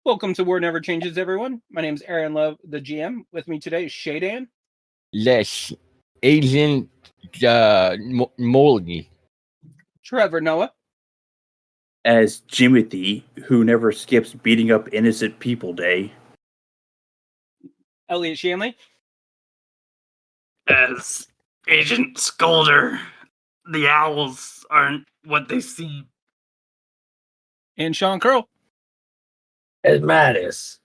Welcome to War Never Changes, everyone. My name is Aaron Love, the GM. With me today is Shea Dan. Les Agent Moldy. Trevor Noah. As Jimothy, who never skips beating up innocent people day. Elliot Shanley. As Agent Scolder, the owls aren't what they seem. And Sean Curl. As Midas,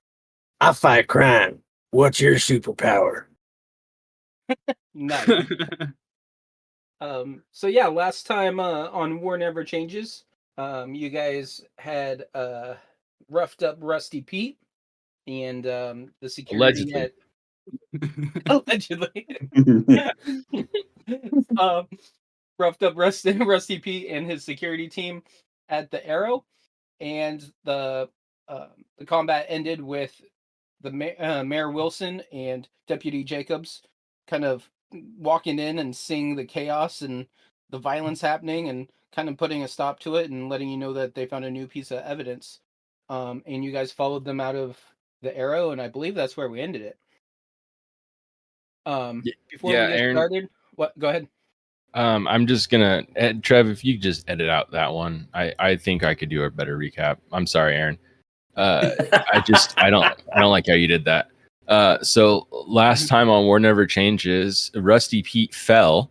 I fight crime. What's your superpower? Nice. So yeah, last time on War Never Changes, you guys had roughed up Rusty Pete, and the security allegedly roughed up Rusty Pete and his security team at the Arrow, and the combat ended with the Mayor Wilson and Deputy Jacobs kind of walking in and seeing the chaos and the violence happening and kind of putting a stop to it and letting you know that they found a new piece of evidence. And you guys followed them out of the Arrow, and I believe that's where we ended it. Before we get started, what? Go ahead. I'm just gonna, Trev, if you could just edit out that one, I think I could do a better recap. I'm sorry, Aaron. I don't like how you did that. So last time on War Never Changes, Rusty Pete fell,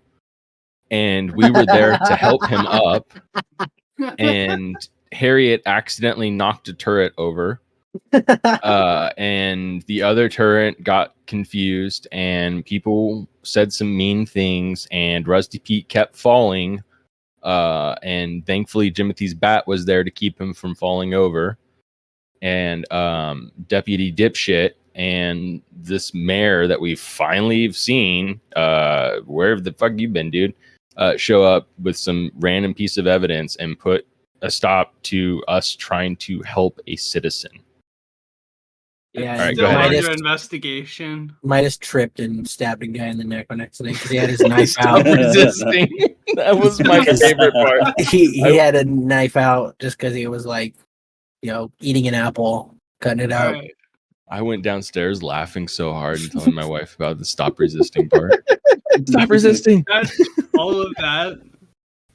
and we were there to help him up. And Harriet accidentally knocked a turret over, and the other turret got confused, and people said some mean things, and Rusty Pete kept falling. And thankfully, Jimothy's bat was there to keep him from falling over. And Deputy Dipshit and this mayor that we finally seen, where the fuck you been, dude, show up with some random piece of evidence and put a stop to us trying to help a citizen. Yeah, all right, Still go ahead. under investigation. Midas tripped and stabbed a guy in the neck on accident because he had his knife out. Stop resisting. That was my favorite part. He had a knife out just because he was like, eating an apple, cutting it out. Right. I went downstairs laughing so hard and telling my wife about the stop resisting part. Stop resisting. All of that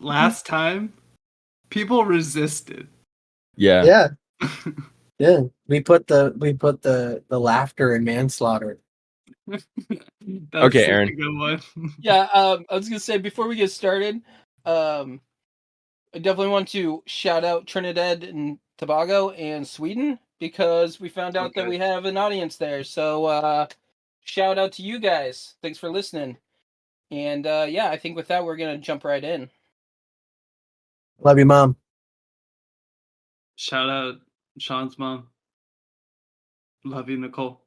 last time, people resisted. Yeah. Yeah. We put the laughter in manslaughter. That's Okay, such Aaron. a good one. Yeah, I was gonna say before we get started, I definitely want to shout out Trinidad and Tobago and Sweden because we found out that we have an audience there. So shout out to you guys. Thanks for listening. And yeah, I think with that we're gonna jump right in. Love you, Mom. Shout out Sean's mom. Love you, Nicole.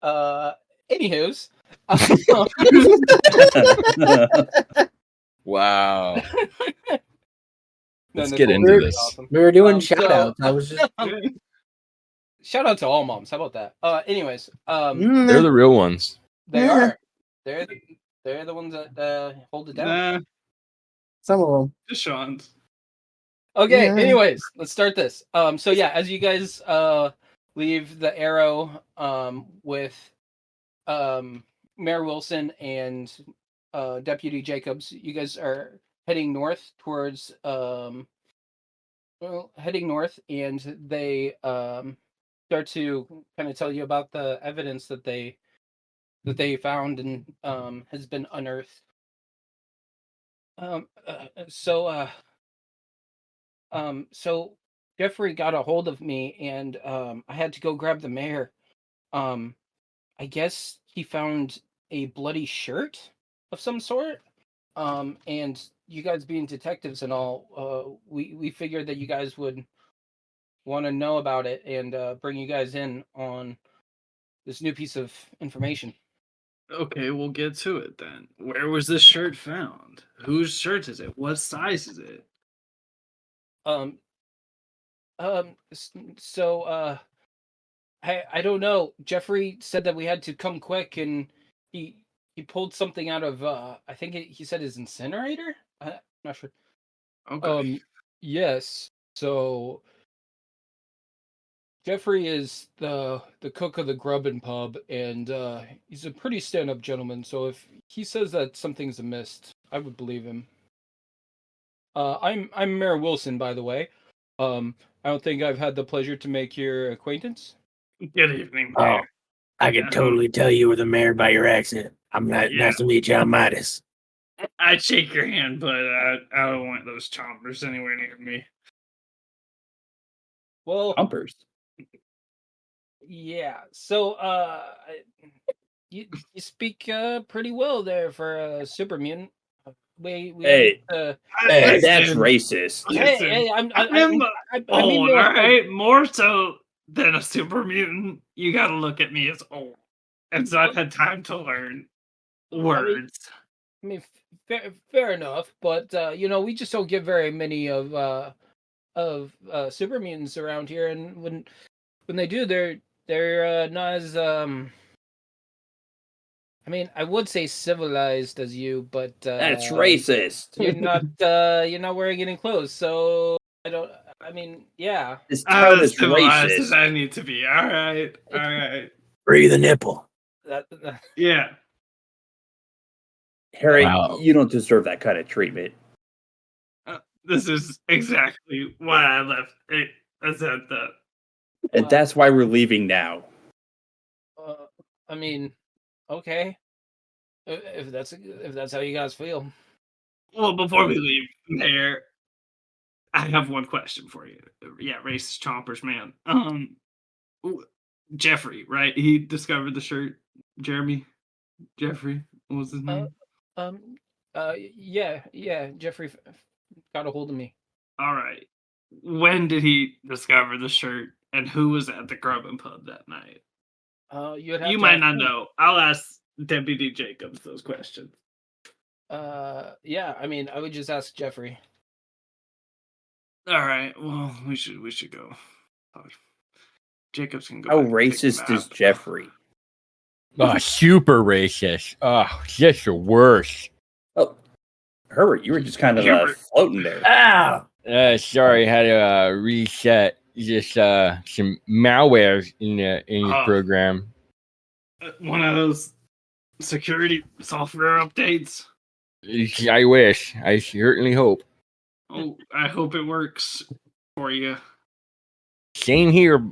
Anywho's. Wow. Let's No, get Nicole, into this. awesome. We were doing shout outs. I was just Shout out to all moms. How about that? Anyways, They're the real ones. they are. They're the ones that hold it down. Nah, some of them. just Sean's. Okay, Yeah. anyways, let's start this. So yeah, as you guys leave the Arrow with Mayor Wilson and Deputy Jacobs, you guys are heading north towards heading north, and they start to kind of tell you about the evidence that they found and has been unearthed. So Jeffrey got a hold of me, and I had to go grab the mayor. I guess he found a bloody shirt of some sort. And you guys being detectives and all, we figured that you guys would want to know about it and bring you guys in on this new piece of information. Okay, we'll get to it then. Where was this shirt found? Whose shirt is it? What size is it? Um, so I don't know. Jeffrey said that we had to come quick, and he pulled something out of I think he said his incinerator. I'm not sure. Okay. Yes. So Jeffrey is the cook of the Grub and Pub, and he's a pretty stand-up gentleman. So if he says that something's amiss, I would believe him. I'm Mayor Wilson, by the way. I don't think I've had the pleasure to make your acquaintance. Good evening, Oh, Mayor. I can totally tell you were the mayor by your accent. Yeah. Nice to meet you. I'm Midas. I'd shake your hand, but I don't want those chompers anywhere near me. Well, Bumpers. yeah. So you speak pretty well there for a super mutant. We Hey. Hey, that's Listen, racist. Hey, I'm I mean old, more all right? More so than a super mutant, you gotta look at me as old. And so I've had time to learn words. I mean, fair enough, but we just don't get very many of super mutants around here, and when they do, they're not as I mean, I would say civilized as you, but That's racist. you're not wearing any clothes, so I don't. I mean, yeah. This town is Civilized racist. as I need to be. All right. Breathe the nipple. Yeah. Harry, Wow. you don't deserve that kind of treatment. This is exactly why I left it. I said that. And Wow. that's why we're leaving now. I mean, okay, if that's how you guys feel. Well, before we leave, Mayor, I have one question for you. Yeah, racist chompers, man. Jeffrey, right? He discovered the shirt. Jeremy, Jeffrey, what was his name? Yeah. Jeffrey got a hold of me. All right. When did he discover the shirt, and who was at the Grub and Pub that night? You might not know. I'll ask Deputy Jacobs those questions. Yeah. I mean, I would just ask Jeffrey. All right. Well, we should go. Jacobs can go. How back and pick racist them is up. Jeffrey? Oh, super racist. Oh, just the worst. Oh, Herbert, you were just kind of Herbert. floating there. Ow! Sorry, I had to reset just some malware in the Oh. program. One of those security software updates. I wish. I certainly hope. Oh, I hope it works for you. Same here.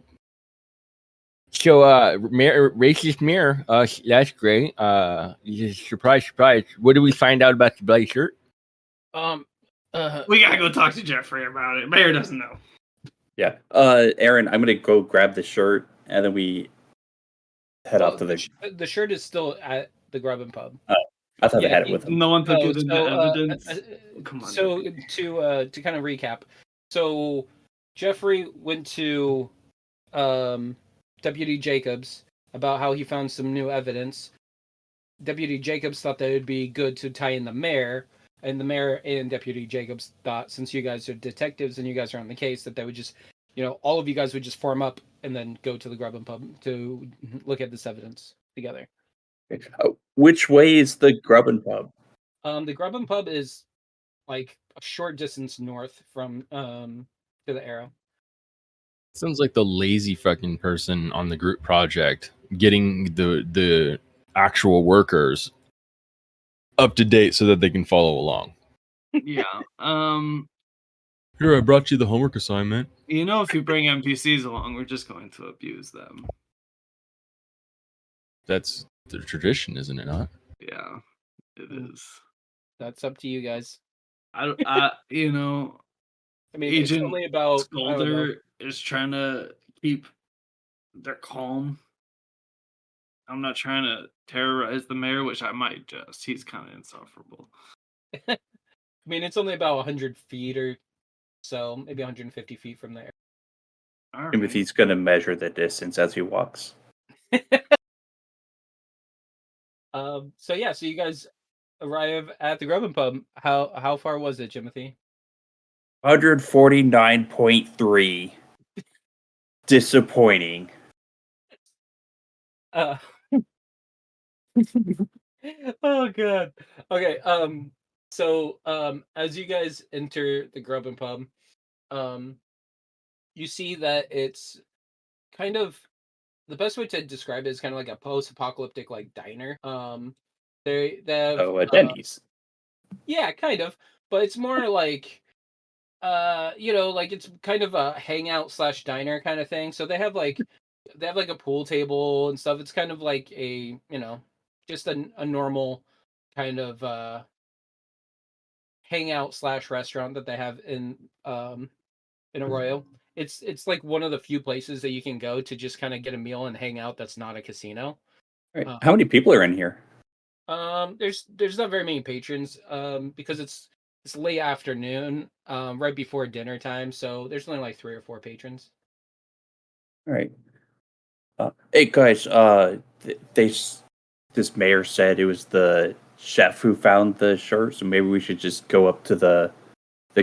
So, racist mirror. That's great. Just surprise. What did we find out about the bloody shirt? We gotta go talk to Jeffrey about it. Mayor doesn't know. Yeah. Aaron, I'm gonna go grab the shirt, and then we head off to the shirt is still at the Grub and Pub. I thought they had it with them. No one took it into evidence. Come on. So Jeffrey. to kind of recap, so Jeffrey went to Deputy Jacobs about how he found some new evidence. Deputy Jacobs thought that it'd be good to tie in the mayor, and the mayor and Deputy Jacobs thought, since you guys are detectives and you guys are on the case, that they would just, all of you guys would just form up and then go to the Grub and Pub to look at this evidence together. Oh, which way is the Grub and Pub? The Grub and Pub is like a short distance north from to the Arrow. Sounds like the lazy fucking person on the group project getting the actual workers up to date so that they can follow along. Yeah. Here, I brought you the homework assignment. If you bring NPCs along, we're just going to abuse them. That's the tradition, isn't it not? Yeah, it is. That's up to you guys. I mean, Agent it's only about Scolder is trying to keep their calm. I'm not trying to terrorize the mayor, which I might just. He's kind of insufferable. I mean, it's only about 100 feet or so, maybe 150 feet from there. All right. Jimothy's gonna measure the distance as he walks. So yeah, so you guys arrive at the Grubbin Pub. How far was it, Jimothy? 149.3. Disappointing. Uh, oh god. Okay. So as you guys enter the Grubbin Pub, um, you see that it's kind of the best way to describe it is kind of like a post-apocalyptic like diner. They have Oh, a Denny's. yeah, kind of, but it's more like like it's kind of a hangout slash diner kind of thing. So they have like a pool table and stuff. It's kind of like a just a normal kind of hangout slash restaurant that they have in Arroyo. It's like one of the few places that you can go to just kind of get a meal and hang out that's not a casino. All right. Uh, How many people are in here? there's not very many patrons because it's late afternoon, right before dinner time, so there's only like 3 or 4 patrons. All right. Hey guys, this mayor said it was the chef who found the shirt, so maybe we should just go up to the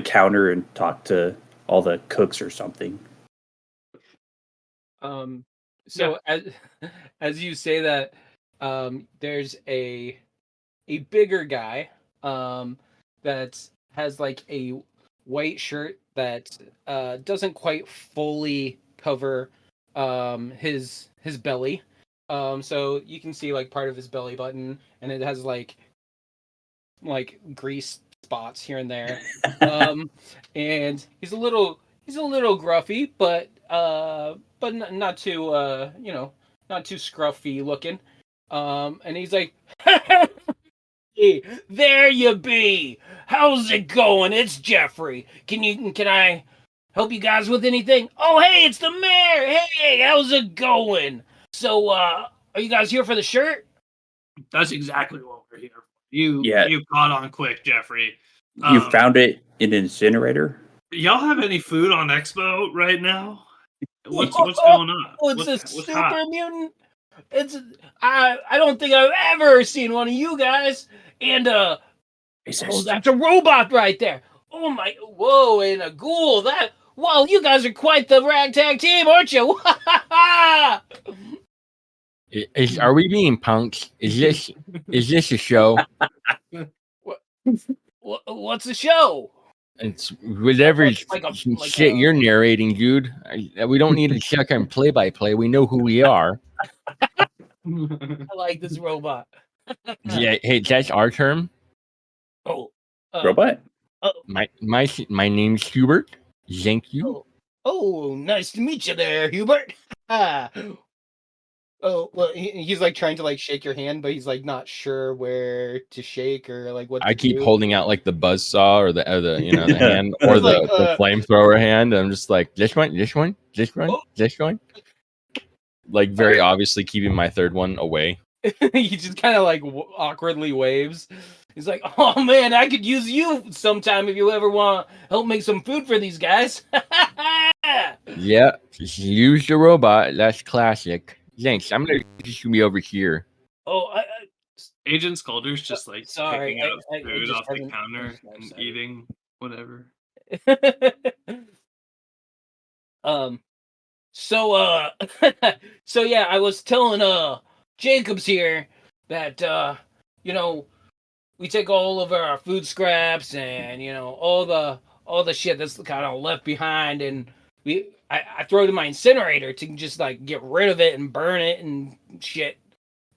counter and talk to all the cooks or something. So as you say that, there's a bigger guy that has like a white shirt that doesn't quite fully cover his belly. So you can see like part of his belly button, and it has like grease spots here and there. And he's a little gruffy, but not too not too scruffy looking. And he's like, "Hey, there you be. How's it going? It's Jeffrey. Can I help you guys with anything? Oh, hey, it's the mayor. Hey, how's it going? So, are you guys here for the shirt? That's exactly what we're here for. Yeah. You caught on quick, Jeffrey. You found it in an incinerator? Y'all have any food on Expo right now? What's going on? Oh, it's What's a super hot? mutant. It's I don't think I've ever seen one of you guys. And oh, that's a robot right there. Oh my, whoa, and a ghoul. Well, you guys are quite the ragtag team, aren't you? Are we being punked? Is this a show? What's the show? It's whatever shit you're narrating, dude. We don't need to check on play-by-play. We know who we are. I like this robot. Yeah, hey, that's our term. Oh, Robot? My name's Hubert. Thank you. Oh, nice to meet you there, Hubert. Oh, well, he's like trying to like shake your hand, but he's like not sure where to shake or like what. I keep holding out like the buzzsaw or the the hand or like, the flamethrower hand. I'm just like this one. Like very obviously keeping my third one away. He just kind of like awkwardly waves. He's like, "Oh man, I could use you sometime if you ever want to help make some food for these guys." Yeah, just use the robot. That's classic. Thanks. I'm gonna just be over here. Oh, Agent Sculder's just like sorry, picking up I food just off the haven't counter finished my and side. eating whatever. So so yeah, I was telling Jacobs here that we take all of our food scraps and all the shit that's kind of left behind, and I throw it in my incinerator to just like get rid of it and burn it and shit.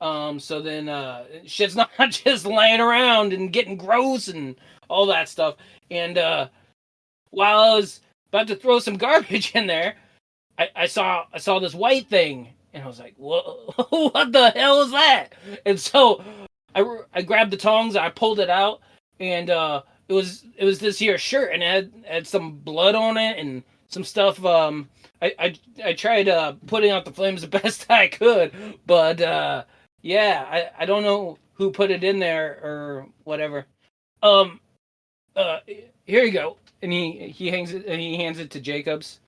So then shit's not just laying around and getting gross and all that stuff. And while I was about to throw some garbage in there, I saw this white thing, and I was like, what the hell is that? And so I grabbed the tongs, I pulled it out, and it was this here shirt, and it had some blood on it and some stuff. I tried putting out the flames the best I could, but yeah, I don't know who put it in there or whatever. Here you go, and he hangs it and he hands it to Jacobs.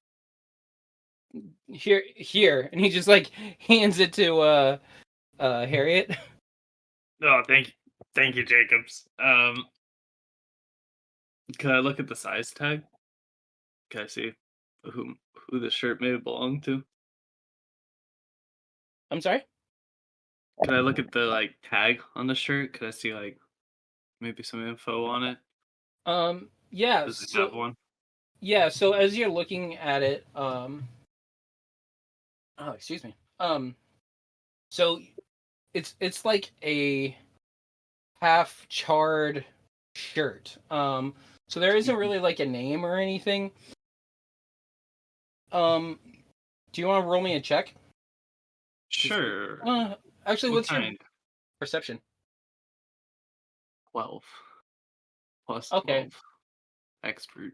Here, and he just like hands it to Harriet. Oh, thank you, Jacobs. Can I look at the size tag? Can I see who the shirt may belong to? I'm sorry. Can I look at the tag on the shirt? Could I see maybe some info on it? Yeah. Does it have one? Yeah. So as you're looking at it, oh, excuse me. So it's like a half charred shirt. So there isn't really like a name or anything. Do you want to roll me a check? Sure. Actually, What what's your kind? perception? 12 plus Okay. 12. Expert.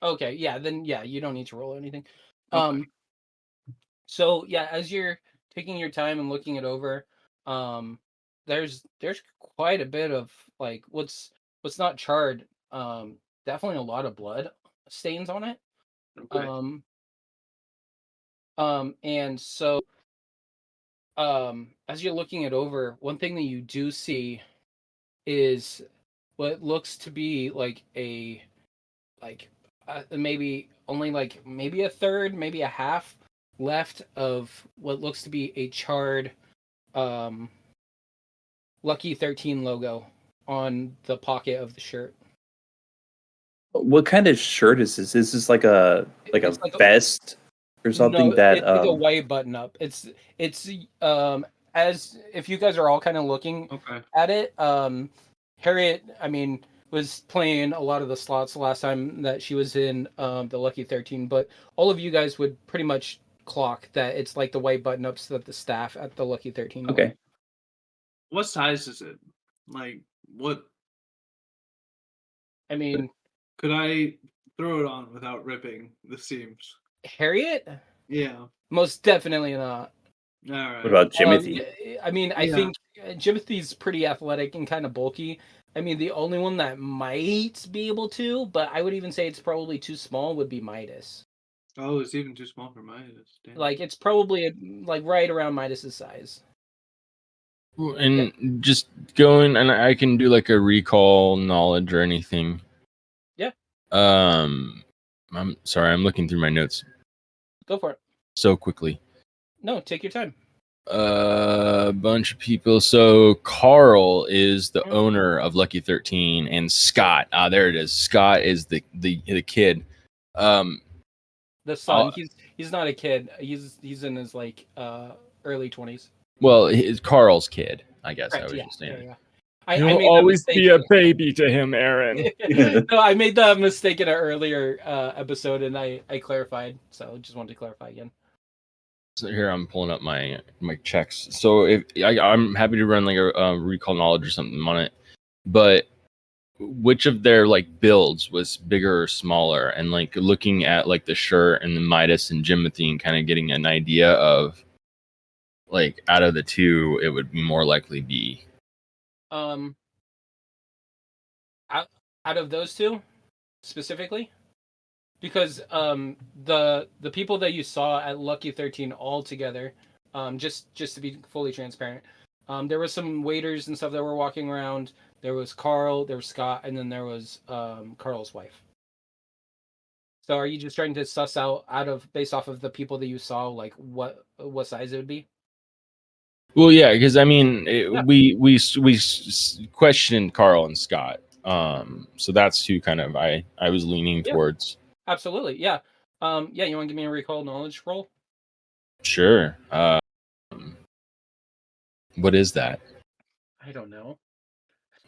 Okay, yeah, then yeah, you don't need to roll anything. Okay. So yeah, as you're taking your time and looking it over, there's quite a bit of like what's not charred, definitely a lot of blood stains on it. Okay. And so as you're looking it over, one thing that you do see is what looks to be like a like maybe only like maybe a third, maybe a half left of what looks to be a charred Lucky 13 logo on the pocket of the shirt. What kind of shirt is this? Is this like a It's like vest or something no, that it's like a white button up. It's as if you guys are all kind of looking Okay. at it, Harriet, I mean, was playing a lot of the slots the last time that she was in the Lucky 13, but all of you guys would pretty much clock that it's like the white button ups that the staff at the Lucky 13 Okay. wear. What size is it? Like, what I mean, could I throw it on without ripping the seams? Harriet? Yeah. Most definitely not. All right. What about Jimothy? I mean, I Yeah. think Jimothy's pretty athletic and kind of bulky. I mean, the only one that might be able to, but I would even say it's probably too small, would be Midas. Oh, it's even too small for mine. Damn. Like, it's probably like right around Midas's size. And just going, and I can do like a recall knowledge or anything. Yeah. I'm sorry, I'm looking through my notes Go for it. so quickly. No, take your time. A bunch of people. So Carl is the Mhm. owner of Lucky 13, and Scott. There it is. Scott is the kid. The son. He's not a kid. He's in his like early 20s. Well, his Carl's kid, I guess. I Correct. was Yeah. just saying. Yeah. I made that mistake. baby to him, Aaron. No, I made that mistake in an earlier episode, and I clarified. So just wanted to clarify again. So here I'm pulling up my checks. So if I'm happy to run like a recall knowledge or something on it, but which of their like builds was bigger or smaller? And like looking at like the shirt and the Midas and Jimothy and kind of getting an idea of like out of the two, it would more likely be. Out of those two specifically, because the people that you saw at Lucky 13 all together, just to be fully transparent, there was some waiters and stuff that were walking around. There was Carl, there was Scott, and then there was Carl's wife. So are you just trying to suss out based off of the people that you saw, like what size it would be? Well, yeah, because I mean, Yeah. we questioned Carl and Scott, so that's who kind of I was leaning Yeah. towards. Absolutely, yeah. Yeah, you want to give me a recall knowledge roll? Sure. What is that? I don't know.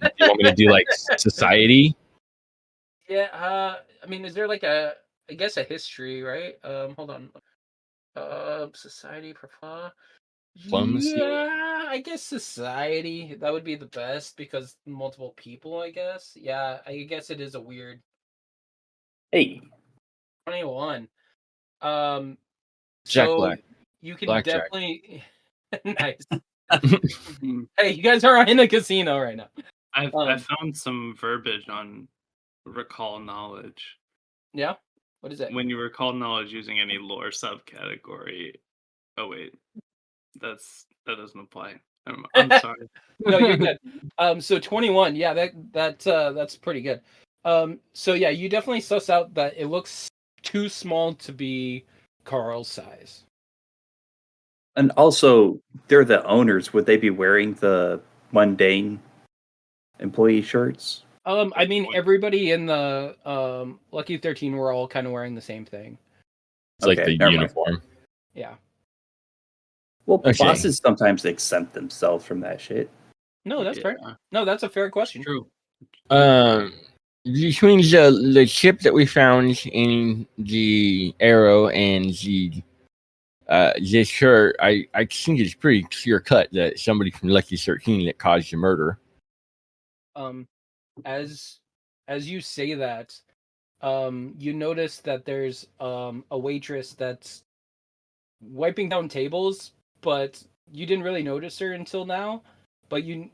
Do you want me to do like society? Yeah, I mean, is there like I guess a history, right? Hold on. Society profile. Diplomacy? Yeah, I guess society. That would be the best because multiple people, I guess. Yeah, I guess it is a weird Hey, 21. Jack So Black. you can Blackjack. definitely nice. Hey, you guys are in a casino right now. I found some verbiage on recall knowledge. Yeah? What is it? When you recall knowledge using any lore subcategory. Oh wait, that doesn't apply. I'm sorry. No, you're good. So 21, yeah, that's pretty good. So yeah, you definitely suss out that it looks too small to be Carl's size. And also, they're the owners. Would they be wearing the mundane employee shirts? I mean, point. everybody in the Lucky 13 were all kind of wearing the same thing. It's like Okay, the never mind. uniform. Yeah. Well, Okay. bosses sometimes exempt themselves from that shit. No, that's fair. Yeah, No, that's a fair it's question. true. Between the chip that we found in the arrow and the this shirt, I think it's pretty clear cut that somebody from Lucky 13 that caused the murder. As you say that, you notice that there's a waitress that's wiping down tables, but you didn't really notice her until now. But you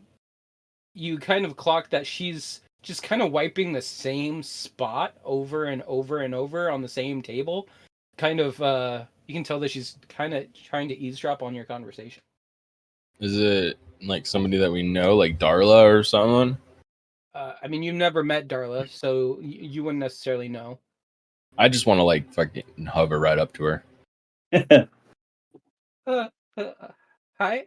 kind of clock that she's just kind of wiping the same spot over and over and over on the same table. Kind of you can tell that she's kind of trying to eavesdrop on your conversation. Is it like somebody that we know, like Darla or someone? I mean, you've never met Darla, so you wouldn't necessarily know. I just want to like fucking hover right up to her. Uh, hi,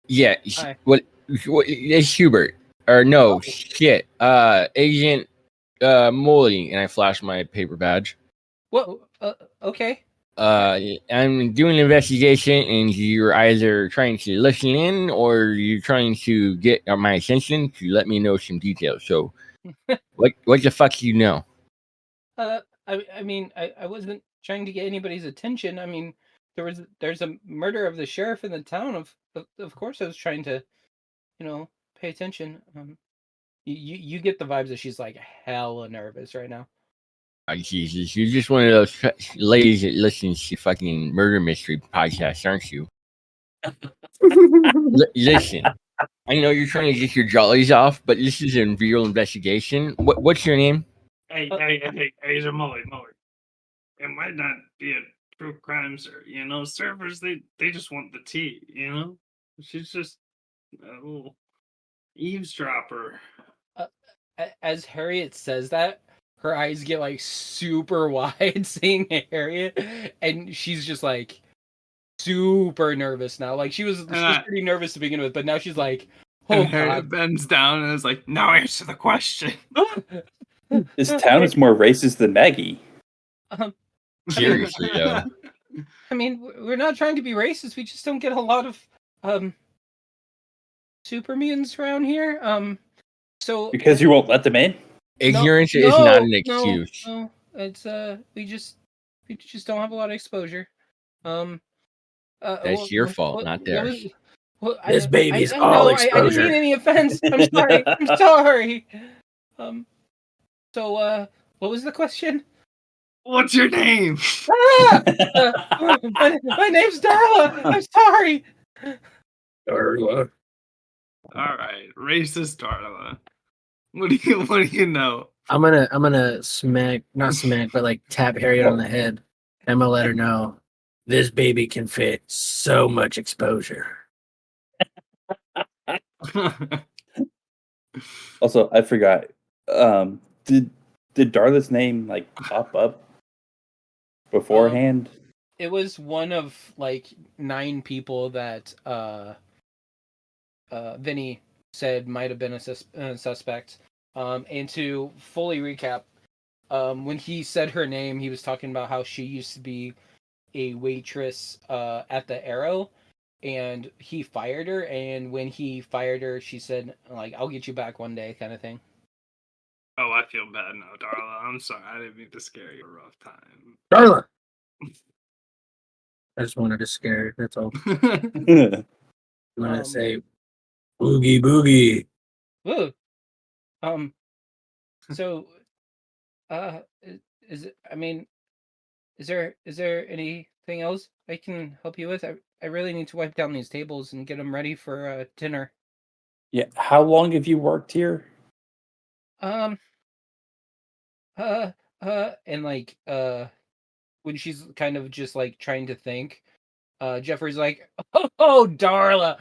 Yeah. Hi. What? It's Hubert. Or no, Oh. shit. Agent Molly, and I flash my paper badge. Whoa. Okay. I'm doing an investigation, and you're either trying to listen in or you're trying to get my attention to let me know some details. So, what the fuck do you know? I mean, I wasn't trying to get anybody's attention. I mean, there's a murder of the sheriff in the town. Of course, I was trying to, pay attention. You get the vibes that she's like hella nervous right now. Oh, Jesus, you're just one of those ladies that listens to fucking murder mystery podcasts, aren't you? Listen, I know you're trying to get your jollies off, but this is a real investigation. What's your name? Hey, Molly. It might not be a true crime, sir. Surfers they just want the tea. She's just a little eavesdropper. As Harriet says that, her eyes get like super wide seeing Harriet, and she's just like super nervous now. Like she was pretty nervous to begin with, but now she's like, oh And Harriet god. bends down and is like, "Now answer the question." This town is more racist than Maggie. Seriously, though. I mean, we're not trying to be racist. We just don't get a lot of super mutants around here. So Because you won't let them in? Ignorance is not an excuse. No, it's we just don't have a lot of exposure. That's your fault, not theirs. This baby's all I didn't exposure. mean any offense. I'm sorry. I'm sorry. So what was the question? What's your name? Ah! My name's Darla. I'm sorry. Darla. All right, racist Darla. What do you know? I'm gonna not smack, but like tap Harriet on the head. I'm gonna let her know this baby can fit so much exposure. Also, I forgot. Did Darla's name like pop up beforehand? It was one of like 9 people that Vinny said might have been a suspect. And to fully recap, when he said her name, he was talking about how she used to be a waitress at the Arrow, and he fired her. And when he fired her, she said, like, "I'll get you back one day," kind of thing. Oh, I feel bad now, Darla. I'm sorry. I didn't mean to scare you. A rough time. Darla. I just wanted to scare her. That's all. I'm gonna say, boogie boogie. Ooh. So, is it? I mean, is there anything else I can help you with? I really need to wipe down these tables and get them ready for dinner. Yeah. How long have you worked here? Um. And like when she's kind of just like trying to think, Jeffrey's like, "Oh, Darla,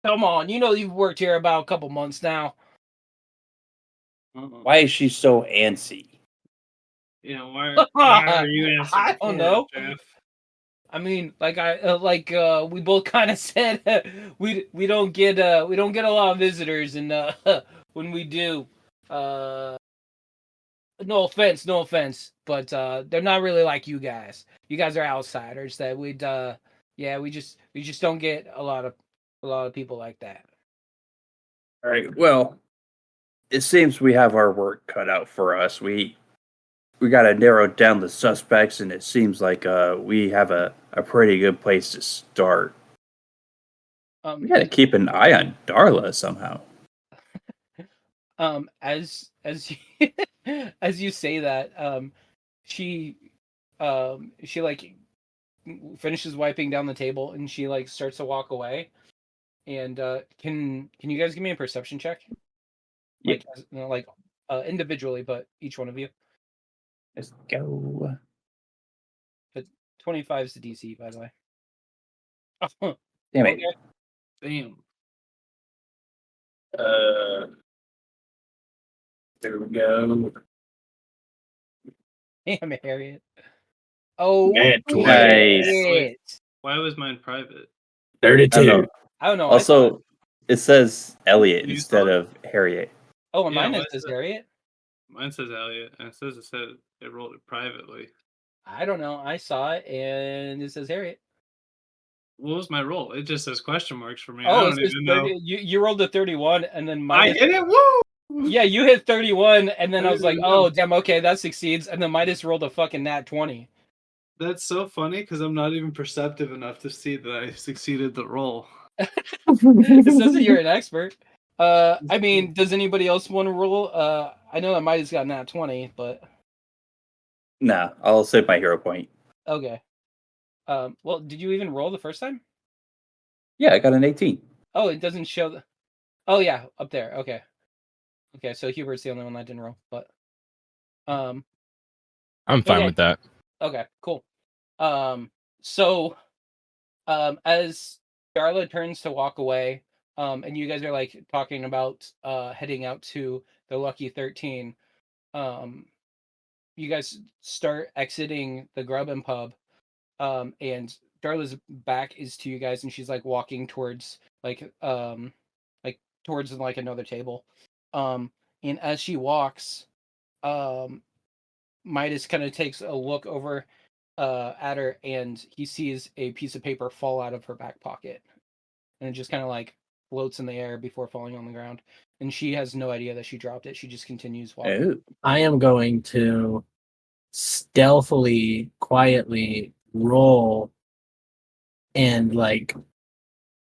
come on! You know you've worked here about a couple months now." Why is she so antsy? Yeah, why are you answering I don't for know. it, Jeff? I mean, we both kind of said we don't get a lot of visitors, and when we do, no offense, but they're not really like you guys. You guys are outsiders that we just don't get a lot of people like that. All right. Well, it seems we have our work cut out for us. We got to narrow down the suspects, and it seems like we have a pretty good place to start. We got to keep an eye on Darla somehow. As you, as you say that, she like finishes wiping down the table, and she like starts to walk away. And can you guys give me a perception check? Like, individually, but each one of you. Let's go. But 25 is the DC, by the way. Damn it. Okay. Damn. There we go. Damn it, Harriet. Oh, Nat 20. Harriet. Why was mine private? 32. I don't know. Also, it says Elliot You instead saw it? of Harriet. Oh, and Yeah, mine why it says is it- Harriet. Mine says Elliot, and it said it rolled it privately. I don't know. I saw it, and it says Harriet. What was my roll? It just says question marks for me. Oh, I it don't says even 30. know. You rolled a 31, and then I minus. hit it. Woo! Yeah, you hit 31, and then I was like, didn't know. oh, damn, okay, that succeeds. And then Midas rolled a fucking nat 20. That's so funny because I'm not even perceptive enough to see that I succeeded the roll. It says that you're an expert. I mean, does anybody else want to roll? I know that Midas got nat 20, but Nah, I'll save my hero point. okay. Well, did you even roll the first time? Yeah, I got an 18. Oh, it doesn't show the. Oh yeah, up there. Okay. Okay, so Hubert's the only one that didn't roll, but I'm fine Okay. with that. okay, cool. So as Darla turns to walk away, and you guys are like talking about heading out to the Lucky 13, you guys start exiting the Grub and Pub, and Darla's back is to you guys, and she's like walking towards towards like another table, and as she walks, Midas kind of takes a look over at her, and he sees a piece of paper fall out of her back pocket, and it just kind of like floats in the air before falling on the ground, and she has no idea that she dropped it. She just continues walking. Oh. I am going to stealthily, quietly roll and like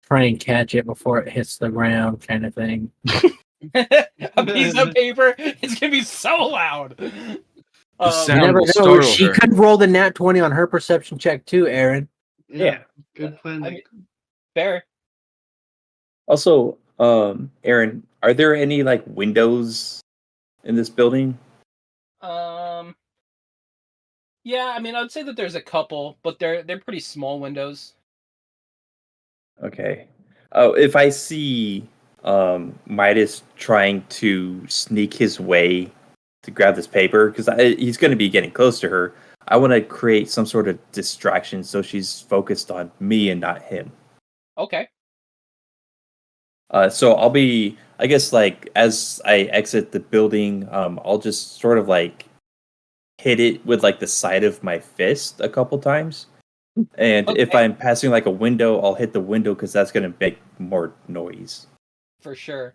try and catch it before it hits the ground, kind of thing. A piece of paper. It's gonna be so loud. The You sound never will know. startle She her. could roll the nat 20 on her perception check too, Aaron. Yeah. Good plan. I mean, fair. Also, Aaron, are there any like windows in this building? Yeah, I mean, I'd say that there's a couple, but they're pretty small windows. Okay. Oh, if I see Midas trying to sneak his way to grab this paper, because he's going to be getting close to her, I want to create some sort of distraction so she's focused on me and not him. Okay. So I'll be, I guess, like as I exit the building, I'll just sort of like hit it with like the side of my fist a couple times. And if Okay. I'm passing like a window, I'll hit the window because that's going to make more noise. For sure.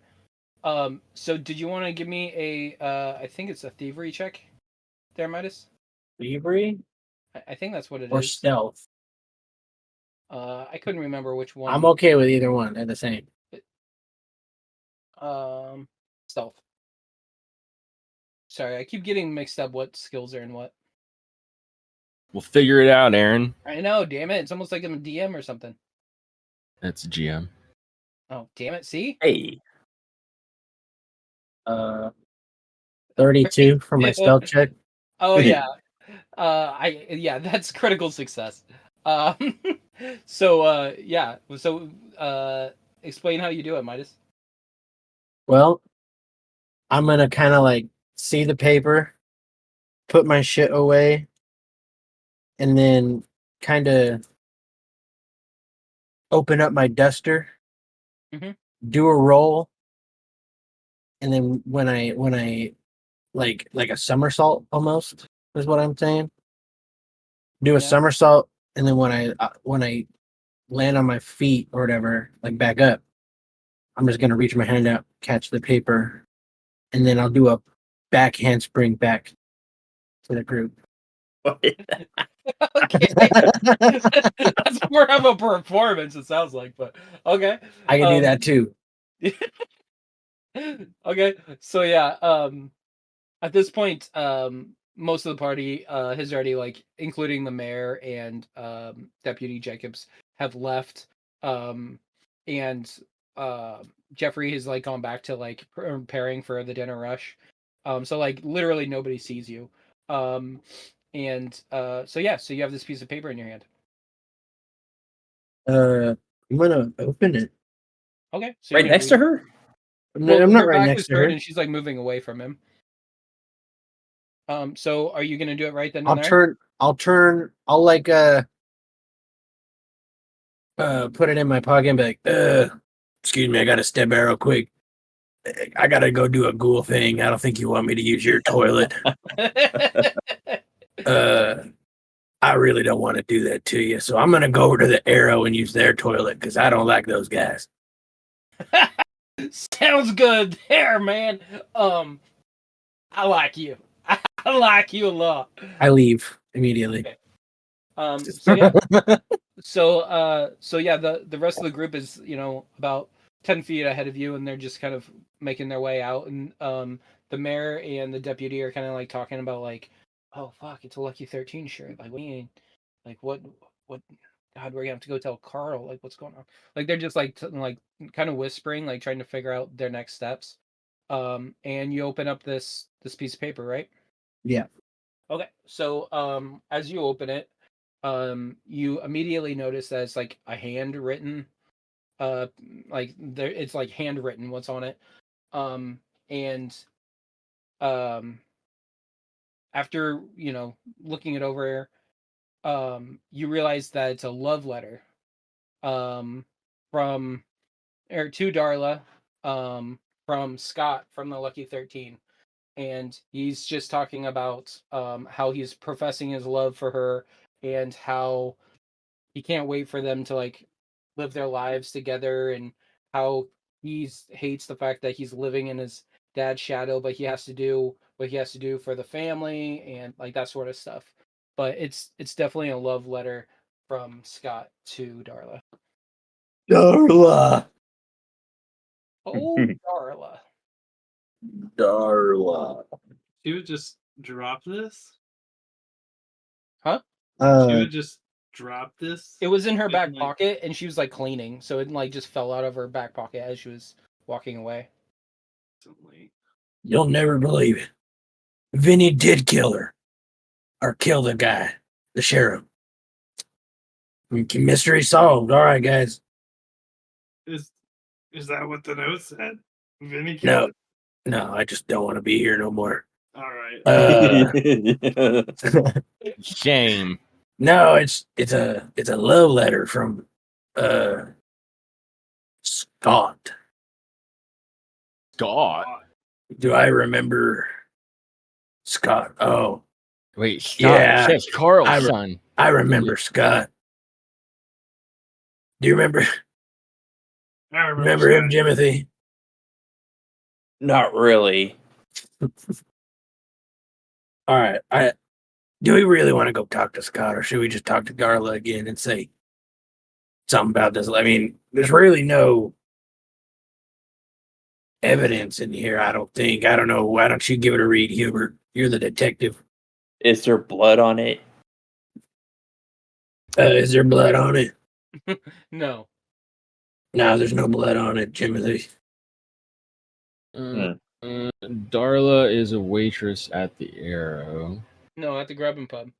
So did you want to give me a I think it's a thievery check there, Midas? Thievery I think that's what it or is. stealth? I couldn't remember which one. I'm okay with either one. They're the same. Stealth. Sorry, I keep getting mixed up what skills are in what. We'll figure it out, Aaron. I know, damn it. It's almost like I'm a DM or something. That's GM. Oh, damn it. See? Hey, 32 for my stealth check. Oh yeah. That's critical success. So yeah. So explain how you do it, Midas. Well, I'm gonna kind of like see the paper, put my shit away, and then kind of open up my duster, Mhm. do a roll, and then when I like a somersault almost is what I'm saying. Do a Yeah. somersault, and then when I land on my feet or whatever, like back up, I'm just gonna reach my hand out, catch the paper, and then I'll do a back handspring back to the group. Okay. That's more of a performance. It sounds like, but okay. I can do that too. Okay. So yeah. At this point, most of the party has already like, including the mayor and Deputy Jacobs, have left. And Jeffrey has like gone back to like preparing for the dinner rush. So like literally nobody sees you. And so yeah, so you have this piece of paper in your hand. I'm gonna open it. Okay. So Right next to her? Well, I'm not her right back next is to her. turned and she's like moving away from him. So are you gonna do it right then and I'll there? turn. I'll like put it in my pocket and be like, excuse me, I gotta step out real quick. I gotta go do a ghoul thing. I don't think you want me to use your toilet. I really don't want to do that to you. So I'm gonna go over to the Arrow and use their toilet because I don't like those guys. Sounds good there, man. I like you. I like you a lot. I leave immediately. Okay. So yeah. So yeah, the rest of the group is, about 10 feet ahead of you, and they're just kind of making their way out. And the mayor and the deputy are kind of like talking about like, oh fuck, it's a Lucky 13 shirt. Like, like what? God, we're gonna have to go tell Carl like what's going on. Like they're just like like kind of whispering, like trying to figure out their next steps. And you open up this piece of paper, right? Yeah. Okay. So as you open it, you immediately notice that it's like a handwritten, like there it's like handwritten what's on it. And um after, looking it over, you realize that it's a love letter um from or to Darla, from Scott from the Lucky 13. And he's just talking about how he's professing his love for her, and how he can't wait for them to like live their lives together, and how hates the fact that he's living in his dad's shadow, but he has to do what he has to do for the family and like that sort of stuff. But it's definitely a love letter from Scott to Darla. Darla. Oh, Darla. Darla. She would just drop this. Huh? She would just drop this. It was in her back like, pocket, and she was like cleaning, so it like just fell out of her back pocket as she was walking away. You'll never believe it. Vinny did kill her. Or kill the guy, the sheriff. Mystery solved. All right, guys. Is that what the note said? Vinny No, killed no, I just don't want to be here no more. it? All right. Shame. No, it's a love letter from Scott. God. Do I remember Scott? Oh, Wait, Scott. Yeah. Says Carl's son. I remember Scott. Do you remember I remember him, Jimothy? Not really. All right. Do we really want to go talk to Scott, or should we just talk to Darla again and say something about this? I mean, there's really no evidence in here, I don't think. I don't know. Why don't you give it a read, Hubert? You're the detective. Is there blood on it? Is there blood on it? No. No, there's no blood on it, Jimothy. Darla is a waitress at the Arrow. No, at the Grub and Pub.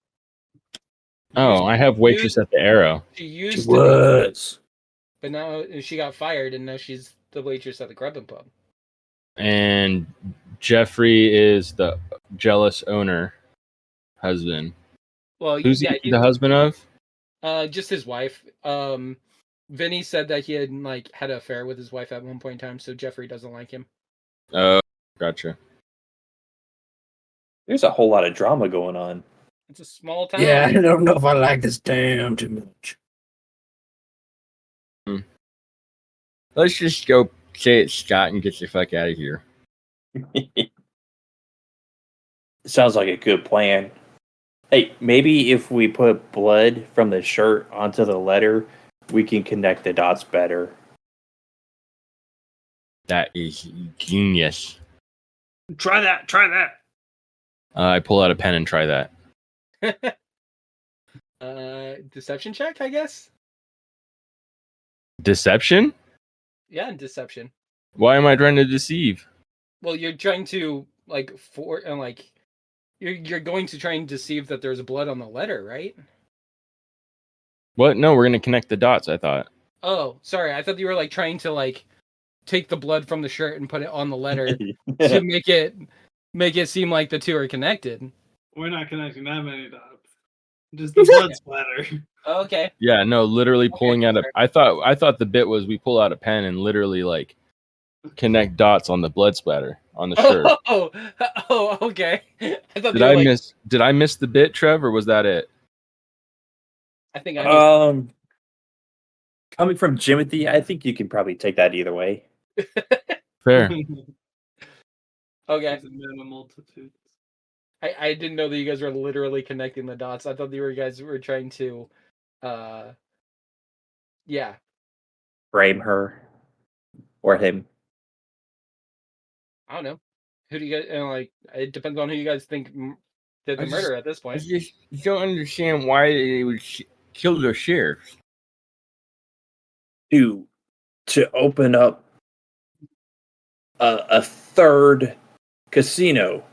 Oh, I have waitress at the Arrow. She She used to be, was. but now she got fired, and now she's the waitress at the Grub and Pub. And Jeffrey is the jealous owner husband. Well, Who's yeah, he the husband of? just his wife. Vinny said that he had had an affair with his wife at one point in time, so Jeffrey doesn't like him. Oh, gotcha. There's a whole lot of drama going on. It's a small town. Yeah, I don't know if I like this town too much. Let's just go say it's Scott and get the fuck out of here. Sounds like a good plan. Hey, maybe if we put blood from the shirt onto the letter, we can connect the dots better. That is genius. Try that. Try that. I pull out a pen and try that. Deception check, I guess. Deception? Yeah, deception. Why am I trying to deceive? Well, you're trying to you're going to try and deceive that there's blood on the letter, right? What? No, we're gonna connect the dots. I thought. Oh, sorry. I thought you were trying to take the blood from the shirt and put it on the letter to make it seem like the two are connected. We're not connecting that many dots. Just the blood splatter. Okay. Yeah, no, literally Okay, pulling out a. sure. I thought the bit was we pull out a pen and literally connect dots on the blood splatter on the shirt. Oh, okay. I thought Did you I were miss? Did I miss the bit, Trev, or was that it? I think I missed. Coming from Jimothy, I think you can probably take that either way. Fair. Okay. He's a man of multitudes. I didn't know that you guys were literally connecting the dots. I thought you guys were trying to yeah. Frame her or him. I don't know. Who do you guys it depends on who you guys think did the murder at this I point. just don't understand why they would kill the sheriff. To open up a third casino.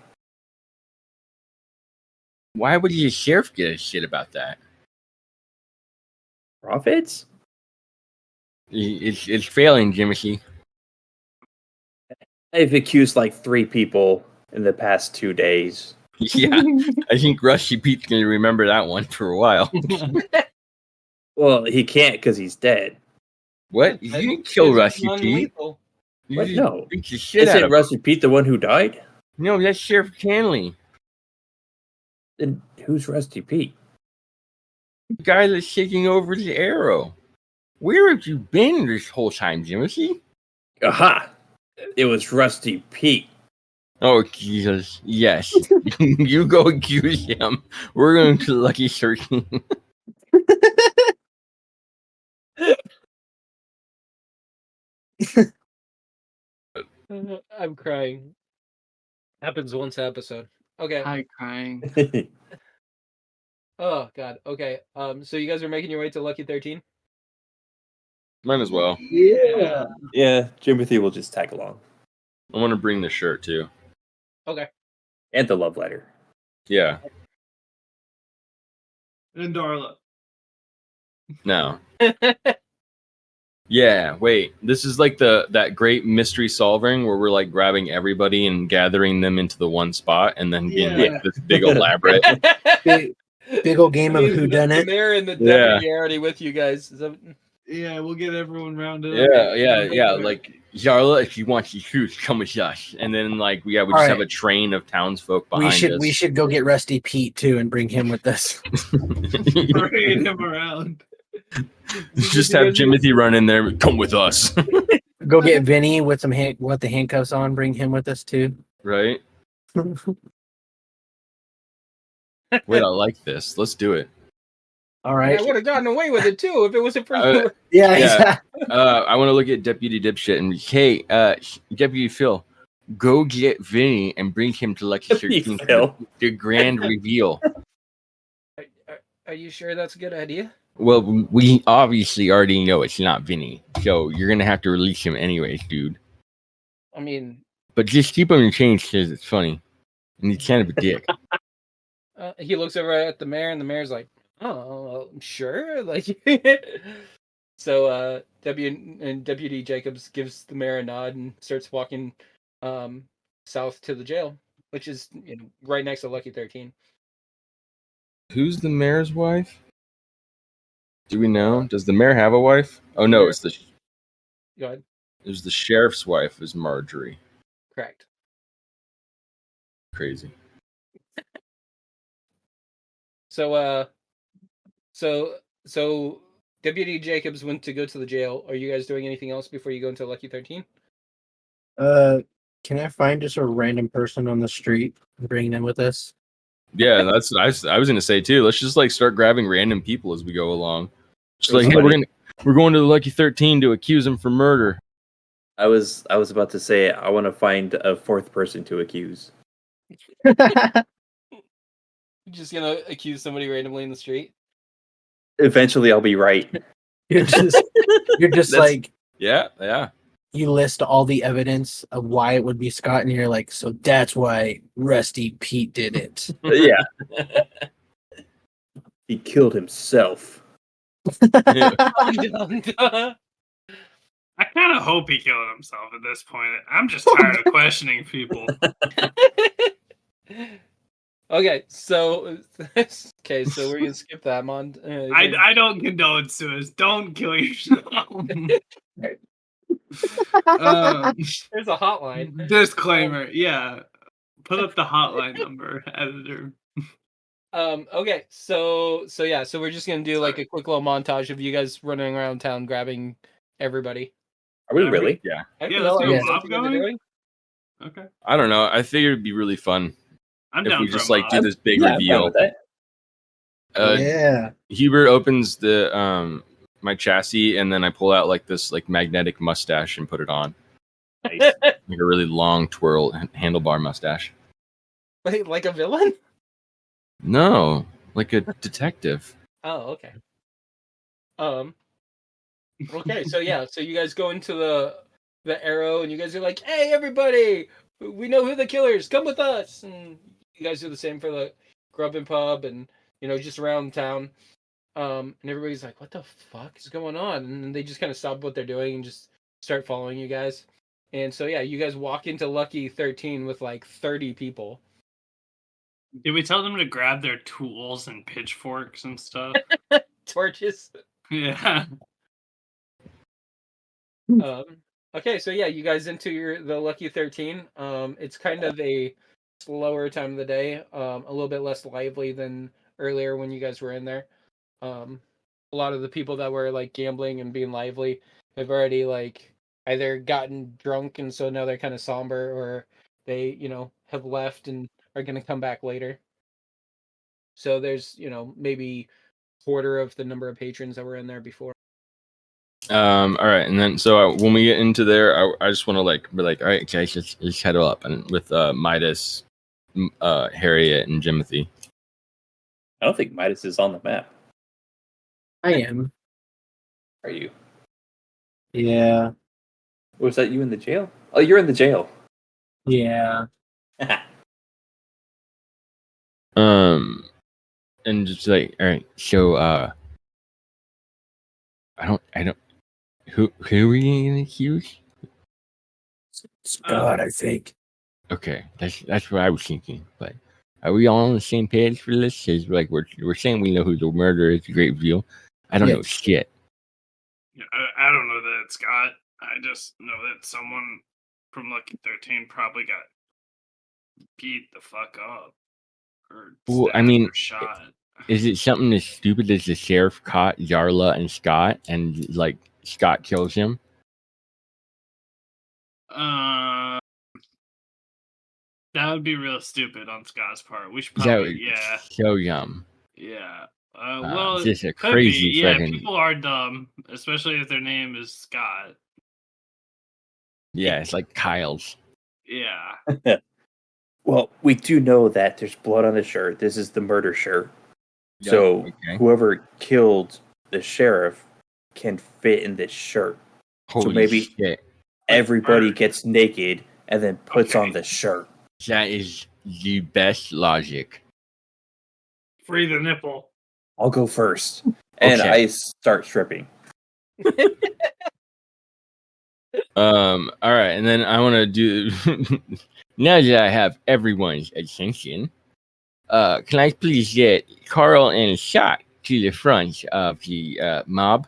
Why would the sheriff give a shit about that? Profits? It's failing, Jimothy. They've accused 3 people in the past 2 days. Yeah, I think Rusty Pete's gonna remember that one for a while. Well, he can't because he's dead. What? You didn't kill Rusty Pete. Non-lethal. You What? just No. beat the shit out Isn't of Rusty Pete the one who died? him. No, that's Sheriff Canley, Then who's Rusty Pete? the guy that's taking over the Arrow. Where have you been this whole time, Jimothy? Aha! It was Rusty Pete. Oh Jesus! Yes, you go accuse him. We're going to Lucky 13. I'm crying. Happens once an episode. Okay. Hi, crying. Oh god. Okay. So you guys are making your way to Lucky 13? Might as well. Yeah. Yeah, Jimothy will just tag along. I want to bring the shirt too. Okay. And the love letter. Yeah. And Darla. No. Yeah. Wait. This is like that great mystery solving where we're grabbing everybody and gathering them into the one spot and then being Yeah. this big elaborate. Big old game of The whodunit. mayor and the Yeah. deputy are already with you guys. Yeah, we'll get everyone rounded up. Yeah. Like Darla, if you want the truth, come with us. And then we just have Alright. a train of townsfolk behind us. We should go get Rusty Pete too and bring him with us. Parade him around. Just have Jimothy run in there. Come with us. Go get Vinny with some with the handcuffs on. Bring him with us too. Right? Wait, I like this. Let's do it. All right. I would have gotten away with it too if it wasn't for you. Yeah. Yeah. I want to look at Deputy Dipshit and hey, Deputy Phil, go get Vinny and bring him to Lucky Deputy 13 Phil. for the grand reveal. Are you sure that's a good idea? Well, we obviously already know it's not Vinny, so you're gonna have to release him anyways, dude. I mean, But just keep him in chains because it's funny, and he's kind of a dick. he looks over at the mayor, and the mayor's like, Oh, sure. Like, so Deputy Jacobs gives the mayor a nod and starts walking south to the jail, which is right next to Lucky 13. Who's the mayor's wife? Do we know? Does the mayor have a wife? Oh no, Mayor- it's the Go ahead. there's the sheriff's wife is Marjorie. Correct. Crazy. So so Deputy Jacobs went to go to the jail. Are you guys doing anything else before you go into Lucky 13? Can I find just a random person on the street and bring them with us? Yeah, that's I was gonna say too. Let's just like start grabbing random people as we go along. Just like, hey, funny. we're going to the Lucky 13 to accuse him for murder. I was about to say I want to find a fourth person to accuse. You're just gonna accuse somebody randomly in the street? Eventually, I'll be right. You're just That's- like Yeah. you list all the evidence of why it would be Scott, and you're like, so that's why Rusty Pete did it. Yeah, he killed himself. I kind of hope he killed himself at this point. I'm just tired of questioning people. Okay, so we're gonna skip that, Mon. I don't condone suicide. Don't kill yourself. There's a hotline. Disclaimer. Yeah. Put up the hotline number, editor. Okay, so we're just gonna do like a quick little montage of you guys running around town grabbing everybody. Are we really? Yeah. I Yeah, don't let's know, do I a guess that's mob what you guys are going. doing. Okay. I don't know. I figured it'd be really fun I'm if down we for just a like mob. do this big Yeah, I'm fine reveal. with that. Uh, Hubert opens the my chassis, and then I pull out like this like magnetic mustache and put it on, Nice. like a really long twirl handlebar mustache. Wait, like a villain? No, like a detective. Oh, okay. Okay, so you guys go into the Arrow, and you guys are like, "Hey, everybody, we know who the killers. Come with us." And you guys do the same for the Grub and Pub, and just around town. And everybody's like, "What the fuck is going on?" And then they just kind of stop what they're doing and just start following you guys. And so you guys walk into Lucky 13 with like 30 people. Did we tell them to grab their tools and pitchforks and stuff? Torches. Yeah. Okay, so you guys into the Lucky 13. It's kind of a slower time of the day, a little bit less lively than earlier when you guys were in there. A lot of the people that were like gambling and being lively have already like either gotten drunk and so now they're kind of somber, or they have left and are going to come back later. So there's maybe quarter of the number of patrons that were in there before. All right, and then so when we get into there, I just want to like be like, all right, guys, let's head up, and with Midas, Harriet, and Jimothy. I don't think Midas is on the map. I am. Are you? Yeah. Was that you in the jail? Oh, you're in the jail. Yeah. And just like, all right, so I don't who are we gonna accuse? Scott, I think. Okay, that's what I was thinking. But are we all on the same page for this? Cause like we're saying we know who the murderer is. A great reveal. I don't know shit. Yeah, I don't know that it's Scott. I just know that someone from Lucky 13 probably got beat the fuck up. Or Well, I stabbed mean, or shot. is it something as stupid as the sheriff caught Darla and Scott, and like Scott kills him? That would be real stupid on Scott's part. We should That probably, would yeah. so dumb. Yeah. Well, Just a could crazy be. Yeah, fucking people are dumb, especially if their name is Scott. yeah. It's like Kyle's. Yeah. Well, we do know that there's blood on the shirt. This is the murder shirt. Yeah, So okay. whoever killed the sheriff can fit in this shirt. Holy maybe- shit! Everybody gets naked and then puts Okay. on the shirt. That is the best logic. Free the nipple. I'll go first. And Okay. I start stripping. All right, and then I want to do. Now that I have everyone's attention, can I please get Carl and Shot to the front of the mob?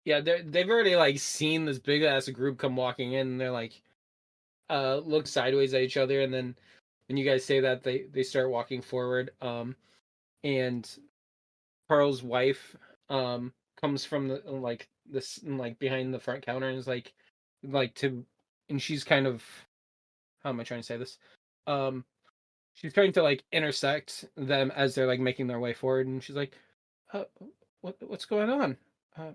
Yeah, they've already like seen this big ass group come walking in, and they're like, look sideways at each other, and then when you guys say that, they start walking forward. And Carl's wife comes from the like this like behind the front counter and is like to, and she's kind of, how am I trying to say this? She's trying to like intersect them as they're like making their way forward, and she's like, uh, what's going on?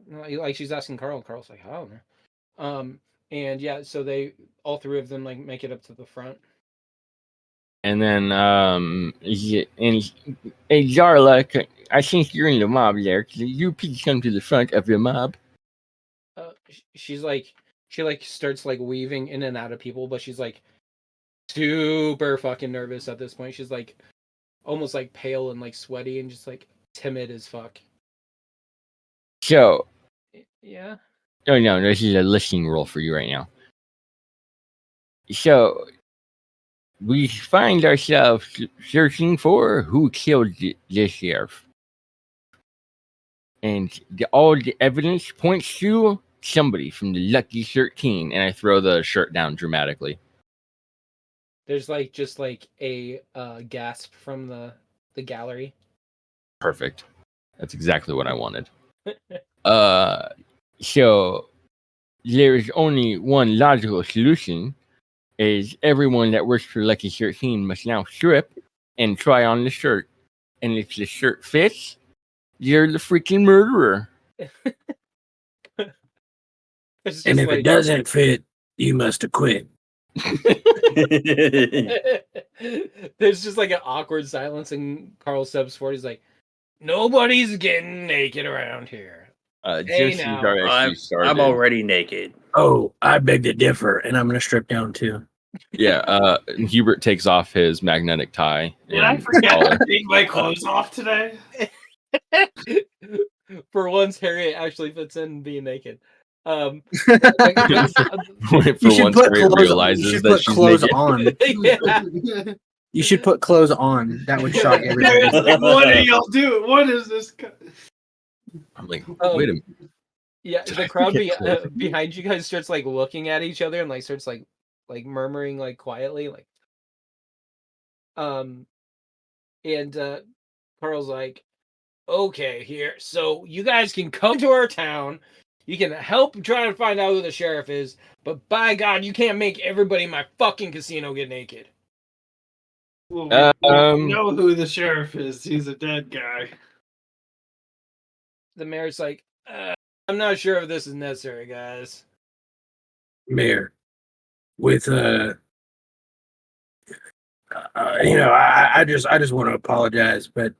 Like she's asking Carl. Carl's like, I don't know. And yeah, so they all three of them like make it up to the front. And then, hey, Darla, I think you're in the mob there. Could you please come to the front of the mob? She's like, she like starts like weaving in and out of people, but she's like super fucking nervous at this point. She's like almost like pale and like sweaty and just like timid as fuck. So, Yeah. oh no, this is a listening role for you right now. So, we find ourselves searching for who killed the sheriff. And all the evidence points to somebody from the Lucky 13. And I throw the shirt down dramatically. There's like just like a gasp from the gallery. Perfect. That's exactly what I wanted. So there's only one logical solution: is everyone that works for Lucky 13 must now strip and try on the shirt. And if the shirt fits, you're the freaking murderer. It's And just if like, it doesn't fit, you must have quit. there's just like an awkward silence, and Carl steps forward. He's like, "Nobody's getting naked around here." Hey, Just now. actually I'm started. already naked. Oh, I beg to differ, and I'm going to strip down too. Yeah, Hubert takes off his magnetic tie. Did I and forget collar. to take my clothes off today? For once, Harriet actually fits in being naked. For You should once, put Harriet clothes. You realizes should that put she's clothes naked. on. Yeah. You should put clothes on. That would shock everybody. What do y'all do? What is this? I'm like, Um, wait a minute. Yeah, Did the I crowd forget clothes? behind you guys starts like looking at each other and like starts like murmuring like quietly like, and Carl's like, okay, here, so you guys can come to our town, you can help try to find out who the sheriff is, but by God, you can't make everybody in my fucking casino get naked. Well, we know who the sheriff is. He's a dead guy. The mayor's like, I'm not sure if this is necessary, guys. Mayor, with I just want to apologize, but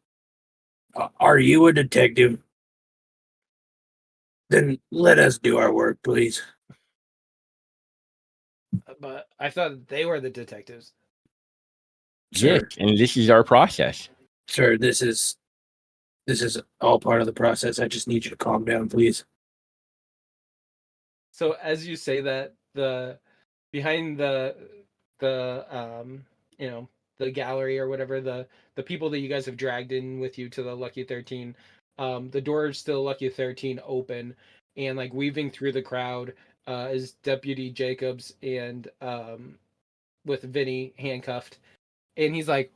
are you a detective? Then let us do our work, please. But I thought they were the detectives. Yes, Sir, and this is our process. sir, this is all part of the process. I just need you to calm down, please. So as you say that, the behind the you know, the gallery or whatever, the people that you guys have dragged in with you to the Lucky 13, the doors to the Lucky 13 open, and like weaving through the crowd is Deputy Jacobs, and with Vinny handcuffed, and he's like,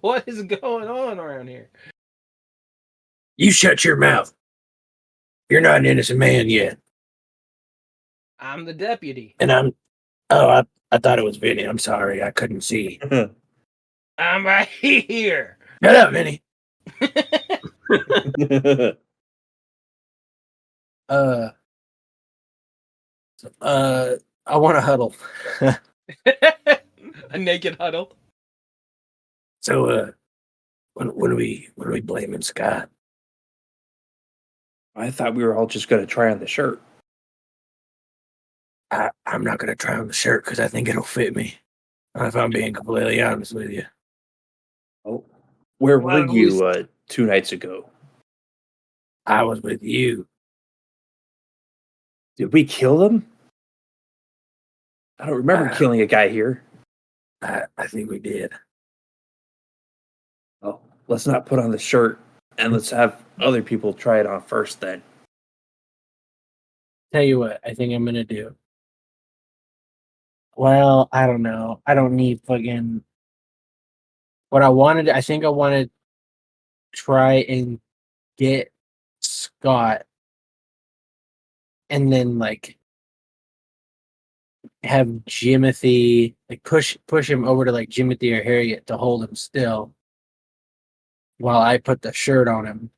what is going on around here? You shut your mouth. You're not an innocent man yet. I'm the deputy. And I thought it was Vinny. I'm sorry, I couldn't see. I'm right here. Shut up, Vinny. I want to huddle. A naked huddle. So, when are we blaming Scott? I thought we were all just going to try on the shirt. I'm not gonna try on the shirt because I think it'll fit me. If I'm being completely honest with you. Oh, Where Well, were at you least- 2 nights ago? I was with you. Did we kill them? I don't remember Uh, killing a guy here. I think we did. Oh, let's not put on the shirt and let's have other people try it on first then. Tell you what, I think I'm gonna do. Well, I don't know. I don't need fucking. What I think I wanted to try and get Scott, and then like have Jimothy like push him over to like Jimothy or Harriet to hold him still, while I put the shirt on him.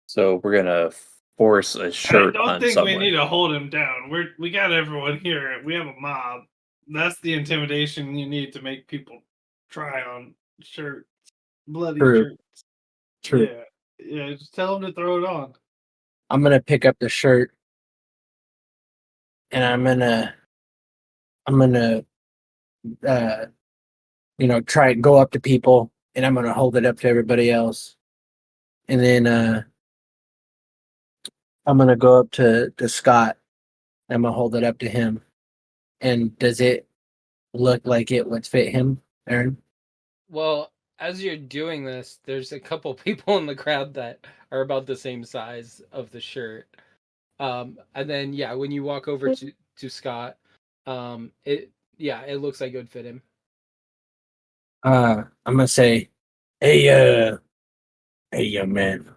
So we're gonna force a shirt I don't on think someone. we need to hold him down. We got everyone here. We have a mob. That's the intimidation you need to make people try on shirts, bloody True. shirts. True. Yeah. Just tell them to throw it on. I'm gonna pick up the shirt, and I'm gonna try and go up to people, and I'm gonna hold it up to everybody else, and then I'm gonna go up to Scott. I'm gonna hold it up to him. And does it look like it would fit him, Aaron? Well, as you're doing this, there's a couple people in the crowd that are about the same size of the shirt. And then yeah, when you walk over to Scott, it looks like it would fit him. I'm gonna say, hey, young man,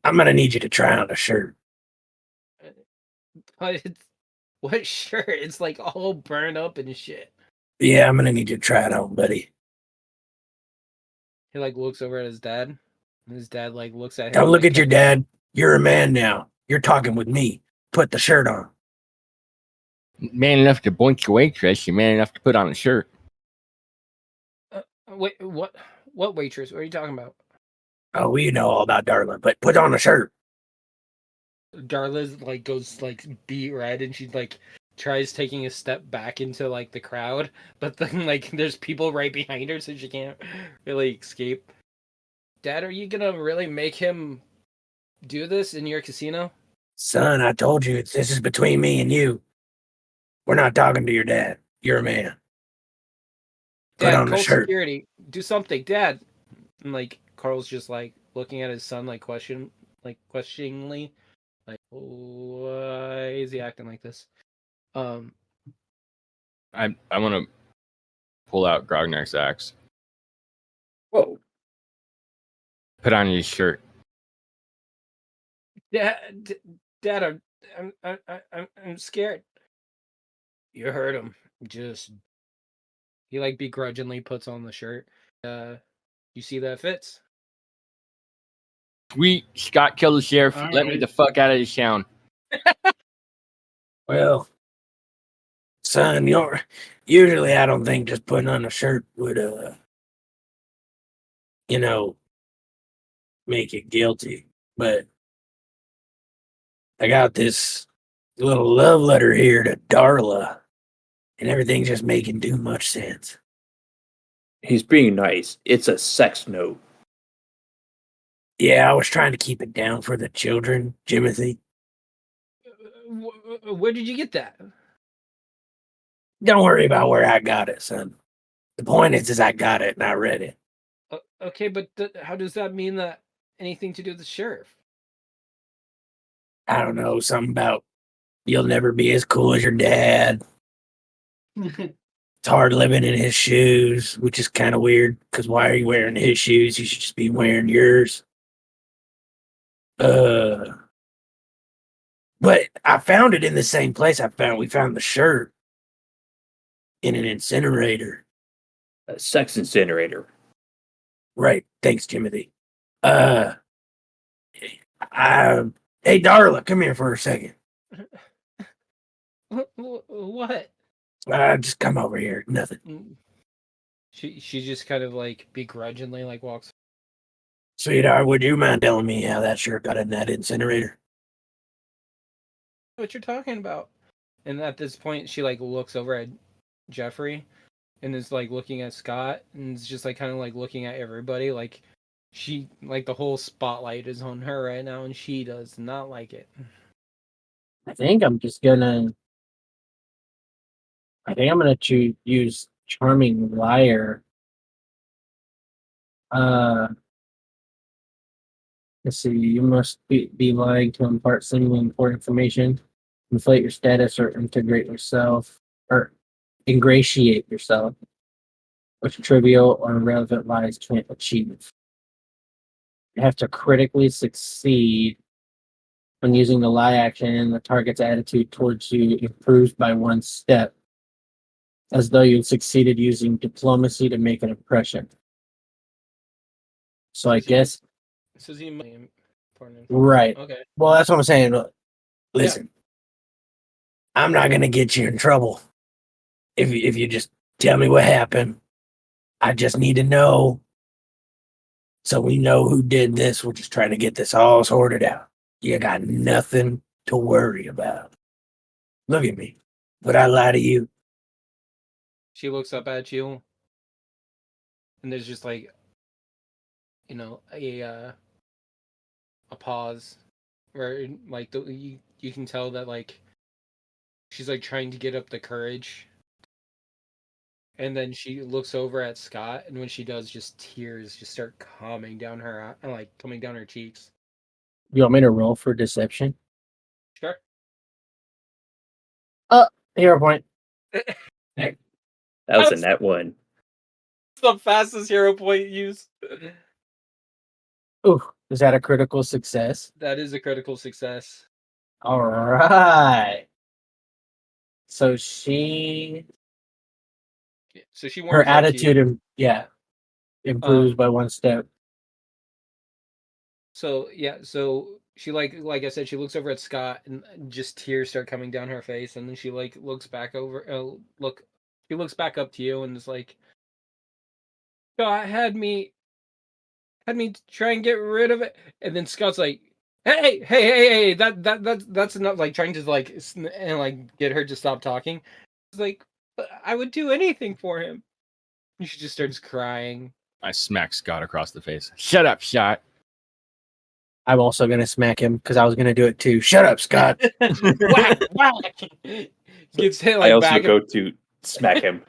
I'm gonna need you to try on a shirt. But what shirt? It's like all burned up and shit. Yeah, I'm gonna need you to try it on, buddy. He like looks over at his dad. And his dad like looks at him. Don't look like, at your dad. You're a man now. You're talking with me. Put the shirt on. Man enough to boink your waitress, you're man enough to put on a shirt. Wait, what? What waitress? What are you talking about? Oh, we know all about Darla, but put on a shirt. Darla's like goes like beet red, and she like tries taking a step back into like the crowd, but then like there's people right behind her, so she can't really escape. Dad, are you gonna really make him do this in your casino? Son, I told you this is between me and you. We're not talking to your dad. You're a man. Put Dad, on the call shirt. security. Do something, Dad. And like Carl's just like looking at his son like questioningly. Like, why is he acting like this? I want to pull out Grognar's axe. Whoa. Put on your shirt. Dad, I'm scared. You heard him. Just he like begrudgingly puts on the shirt. You see that fits? Sweet, Scott killed the sheriff. All Let me right. the fuck out of this town. Well, son, usually I don't think just putting on a shirt would, make it guilty. But I got this little love letter here to Darla, and everything's just making too much sense. He's being nice. It's a sex note. Yeah, I was trying to keep it down for the children, Jimothy. Where did you get that? Don't worry about where I got it, son. The point is I got it and I read it. Okay, but how does that mean that anything to do with the sheriff? I don't know, something about you'll never be as cool as your dad. It's hard living in his shoes, which is kind of weird, because why are you wearing his shoes? You should just be wearing yours. But I found it in the same place we found the shirt in an incinerator. A sex incinerator. Right. Thanks, Jimothy. Hey, Darla, come here for a second. What? Just come over here. Nothing. She just kind of like begrudgingly like walks. Sweetheart, would you mind telling me how that shirt got in that incinerator? What you're talking about? And at this point, she like looks over at Jeffrey, and is like looking at Scott and is just like kind of like looking at everybody like she like the whole spotlight is on her right now and she does not like it. I think I'm gonna use Charming Liar. Let's see. You must be lying to impart seemingly important information, inflate your status, or integrate yourself, or ingratiate yourself, which trivial or irrelevant lies can't achieve. You have to critically succeed when using the lie action, and the target's attitude towards you improves by one step, as though you succeeded using diplomacy to make an impression. So I guess So is he important? right. Okay. Well, that's what I'm saying. Look, listen, I'm not gonna get you in trouble if you just tell me what happened. I just need to know, so we know who did this. We're just trying to get this all sorted out. You got nothing to worry about. Look at me. Would I lie to you? She looks up at you and there's just like a pause where like you can tell that like she's like trying to get up the courage, and then she looks over at Scott, and when she does, just tears just start coming down her cheeks. You want me to roll for deception? Sure. Hero point. That was a net one. It's the fastest hero point use. Ooh, is that a critical success? That is a critical success. All right. So she, So she her warms up to attitude, you. improves by one step. So she like I said, she looks over at Scott and just tears start coming down her face, and then she like looks back over. She looks back up to you and is like, "Scott had me try and get rid of it," and then Scott's like, "Hey, that's enough!" Like trying to like and like get her to stop talking. It's like, "But I would do anything for him." And she just starts crying. I smack Scott across the face. Shut up, Scott. I'm also gonna smack him because I was gonna do it too. Shut up, Scott. Whack, whack. Gets hit like I also back. go to smack him.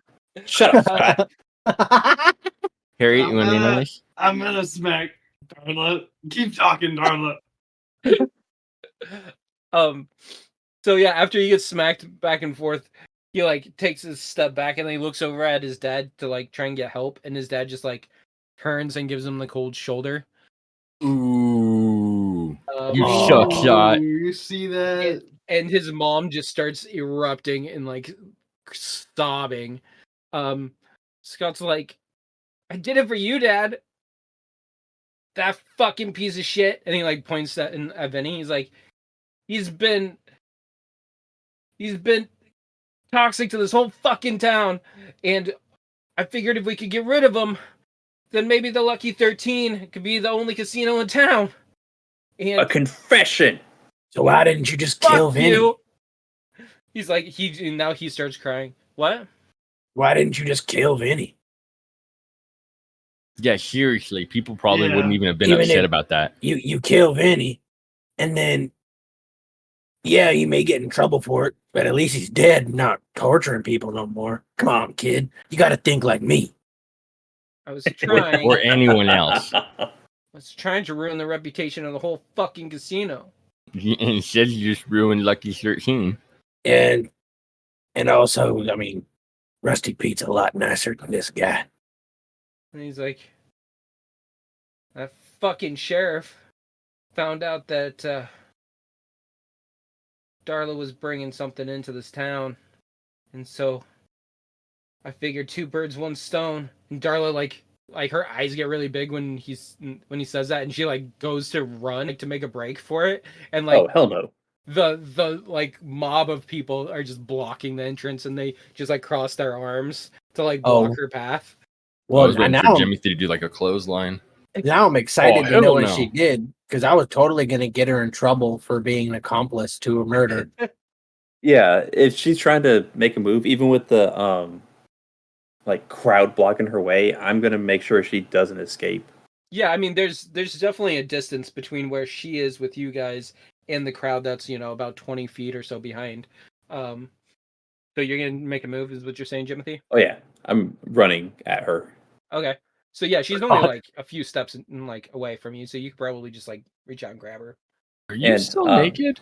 Shut up, Scott. Harry, you want to know this? I'm gonna smack Darla. Keep talking, Darla. So yeah, after he gets smacked back and forth, he like takes a step back and then he looks over at his dad to like try and get help, and his dad just like turns and gives him the cold shoulder. Ooh, you suck, Scott. You see that? And his mom just starts erupting and like sobbing. Scott's like, "I did it for you, Dad. That fucking piece of shit." And he like points at Vinny. He's like, he's been toxic to this whole fucking town, and I figured if we could get rid of him, then maybe the Lucky 13 could be the only casino in town. And A confession. So why didn't you just kill fuck Vinny? you. He's like, now he starts crying. What? Why didn't you just kill Vinny? Yeah, seriously, people probably Yeah. wouldn't even have been Even upset if- about that. You kill Vinny, and then you may get in trouble for it, but at least he's dead, not torturing people no more. Come on, kid. You gotta think like me. I was trying. Or anyone else. I was trying to ruin the reputation of the whole fucking casino. And instead, you just ruined Lucky 13. And also, I mean, Rusty Pete's a lot nicer than this guy. And he's like, that fucking sheriff found out that Darla was bringing something into this town. And so I figured two birds, one stone. And Darla, like her eyes get really big when he says that, and she like goes to run like, to make a break for it. And like Oh, hell no. the like mob of people are just blocking the entrance, and they just like cross their arms to like block her path. I Well, was waiting now, for Jimothy to do like a clothesline. now I'm excited Oh, to know hell what no. she did, because I was totally going to get her in trouble for being an accomplice to a murder. Yeah, if she's trying to make a move, even with the like crowd blocking her way, I'm gonna make sure she doesn't escape. Yeah, I mean, there's definitely a distance between where she is with you guys and the crowd that's, about 20 feet or so behind. So you're going to make a move, is what you're saying, Jimothy? Oh yeah, I'm running at her. Okay. So yeah, she's only like a few steps away from you, so you could probably just like reach out and grab her. Are you And, still naked?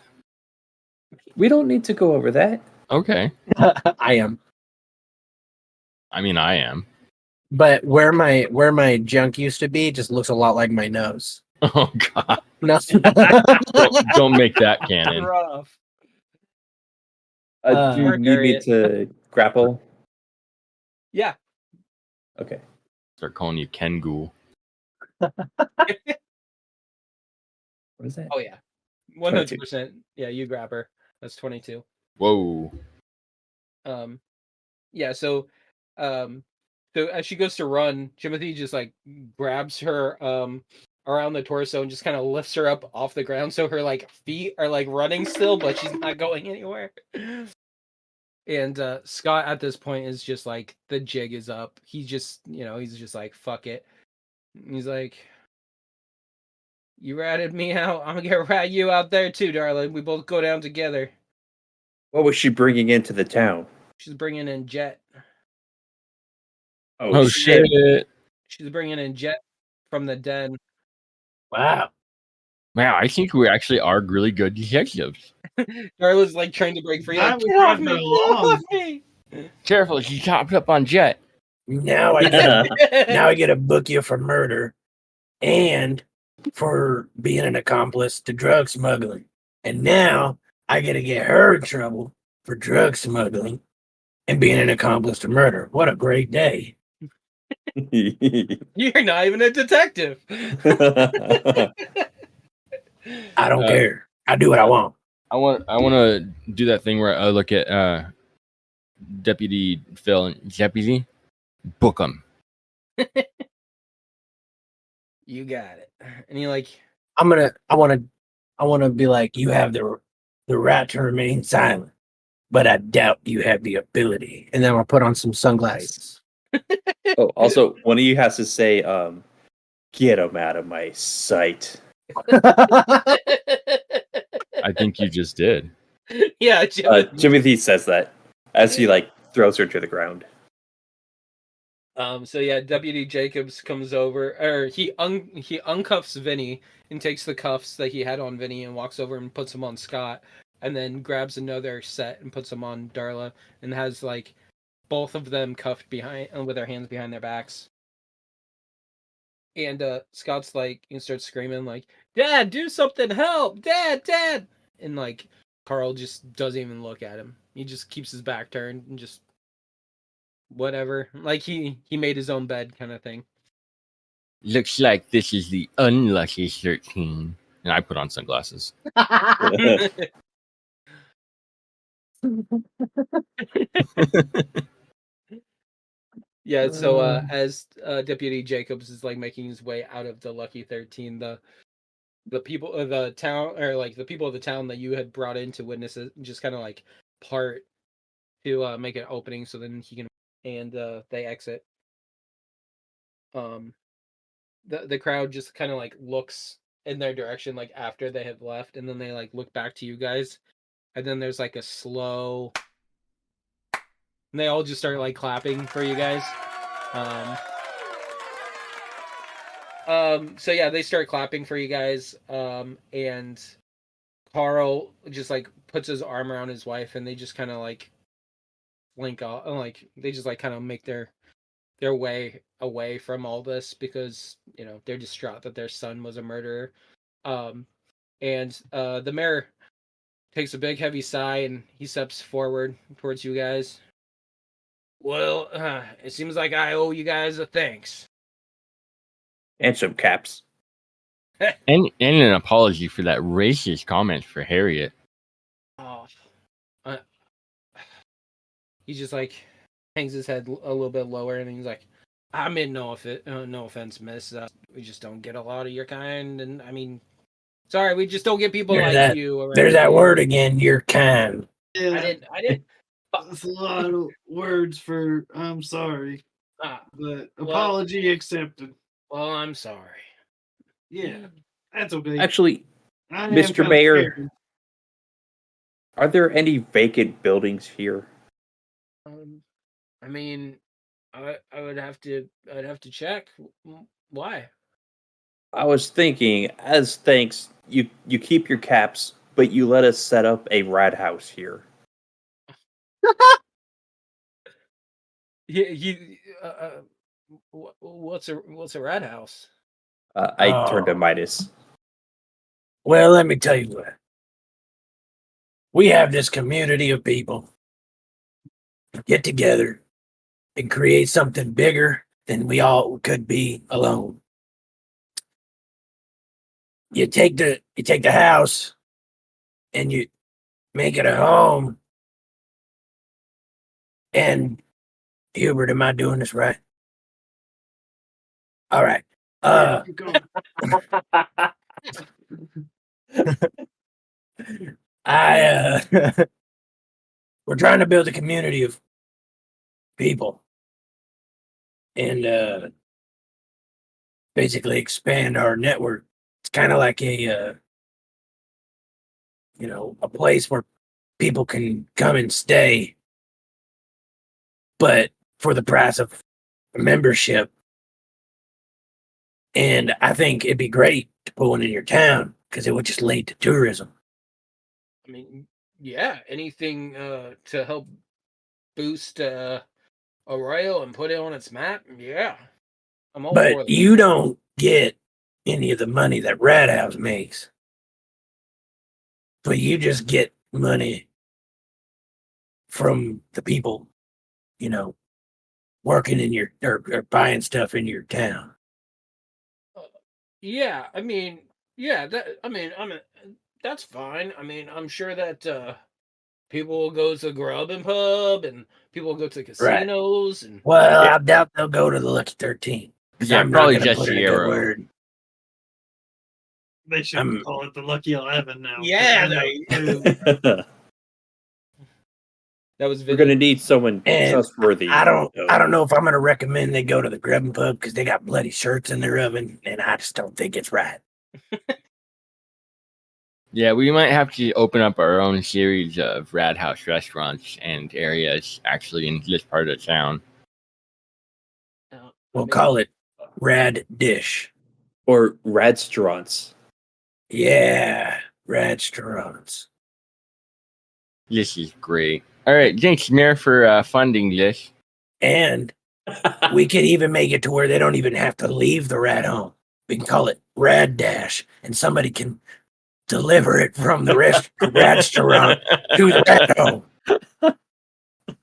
We don't need to go over that. Okay. I am. I mean, I am. But where my junk used to be just looks a lot like my nose. Oh God! No. Don't make that canon. Rough. Do you Mark need me Harriet. to grapple? Yeah. Okay. Start calling you Ken Ghoul. What is that? Oh yeah. 100%. Yeah, you grab her. That's 22. Whoa. Yeah, so as she goes to run, Jimothy just like grabs her around the torso and just kind of lifts her up off the ground, so her like feet are like running still, but she's not going anywhere. And Scott at this point is just like, the jig is up. He's just like, fuck it. He's like, you ratted me out, I'm gonna rat you out there too, darling. We both go down together. What was she bringing into the town? She's bringing in Jet. Oh shit! She's bringing in Jet from the den. Wow. Wow, I think we actually are really good detectives. Darla's like trying to break free. Glad Like, we get off brought me! her Get along. off me! Careful, she chopped up on Jet. Now I get to book you for murder and for being an accomplice to drug smuggling. And now I get to get her in trouble for drug smuggling and being an accomplice to murder. What a great day. You're not even a detective. I don't care. I do what I want. I want to do that thing where I look at Deputy Phil and Deputy, book him. You got it. And he like, I want to be like, you have the right to remain silent, but I doubt you have the ability. And then I'll put on some sunglasses. Oh, also, one of you has to say, get him out of my sight. I think you just did. yeah, Jimothy says that as he like throws her to the ground. So yeah, Deputy Jacobs comes over, or he uncuffs Vinny and takes the cuffs that he had on Vinny and walks over and puts them on Scott, and then grabs another set and puts them on Darla, and has like both of them cuffed behind with their hands behind their backs. And Scott's like, and starts screaming like, "Dad, do something! Help! Dad, Dad!" And like Carl just doesn't even look at him. He just keeps his back turned and just whatever. Like he made his own bed kind of thing. Looks like this is the unlucky 13. And I put on sunglasses. Yeah, so as Deputy Jacobs is like making his way out of the Lucky 13, the people of the town, or like the people of the town that you had brought in to witness it, just kind of like part to make an opening so then he can, and they exit. The crowd just kind of like looks in their direction like after they have left, and then they like look back to you guys, and then there's like a slow, and they all just start like clapping for you guys. So yeah, they start clapping for you guys. And Carl just like puts his arm around his wife, and they just kind of like blink off, and like they just like kind of make their way away from all this because they're distraught that their son was a murderer. And the mayor takes a big heavy sigh and he steps forward towards you guys. Well, it seems like I owe you guys a thanks. And some caps. And an apology for that racist comment for Harriet. Oh, he just like hangs his head a little bit lower, and he's like, "I mean, no offense, miss. We just don't get a lot of your kind, and I mean, sorry, we just don't get people like you." Around There's that here. word again. You're kind. Yeah, I didn't. that's a lot of words for I'm sorry. But well- apology accepted. Well, I'm sorry. Yeah, that's okay. Actually, I am Mr. kinda Mayor. scared. are there any vacant buildings here? I mean, I'd have to check. Why? I was thinking, as thanks, you keep your caps, but you let us set up a rat house here. You what's a rat house? I turned to Oh. Midas. Well, let me tell you what. We have this community of people get together and create something bigger than we all could be alone. You take the house and you make it a home. And Hubert, am I doing this right? All right. Keep going. We're trying to build a community of people and basically expand our network. It's kind of like a a place where people can come and stay, but for the price of membership. And I think it'd be great to put one in your town because it would just lead to tourism. I mean, yeah, anything to help boost Arroyo and put it on its map. Yeah, I'm all for But that. you don't get any of the money that Rat House makes. But you just get money from the people, working in your or buying stuff in your town. Yeah, I mean, yeah, that's fine. I mean, I'm sure that people will go to Grub and Pub and people will go to casinos and Well, I doubt they'll go to the Lucky 13. Because Yeah, I'm probably not going to just put in a the good Arrow. word. They should call it the Lucky 11 now. 'cause Yeah, I know We're two. that was gonna need someone And trustworthy. I don't though. know if I'm going to recommend they go to the Grub and Pub because they got bloody shirts in their oven, and I just don't think it's right. Yeah, we might have to open up our own series of Rad House restaurants and areas actually in this part of town. We'll call it Rad Dish. Or restaurants. Yeah, restaurants. This is great. All right, thanks, Mayor, for funding this. And we could even make it to where they don't even have to leave the rat home. We can call it Rad Dash, and somebody can deliver it from the restaurant to the rat home.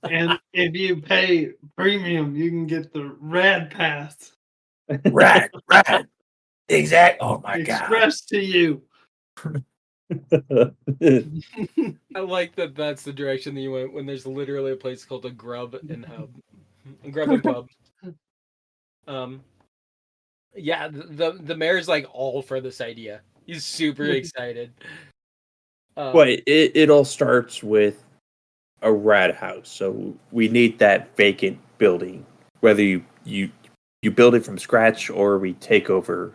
And if you pay premium, you can get the Rad Pass Right. Exactly. Oh my God. expressed to you. I like that. That's the direction that you went when there's literally a place called a Grub and Hub, Grub and Pub. Yeah, the mayor's like all for this idea. He's super excited. But it all starts with a rat house, so we need that vacant building. Whether you build it from scratch or we take over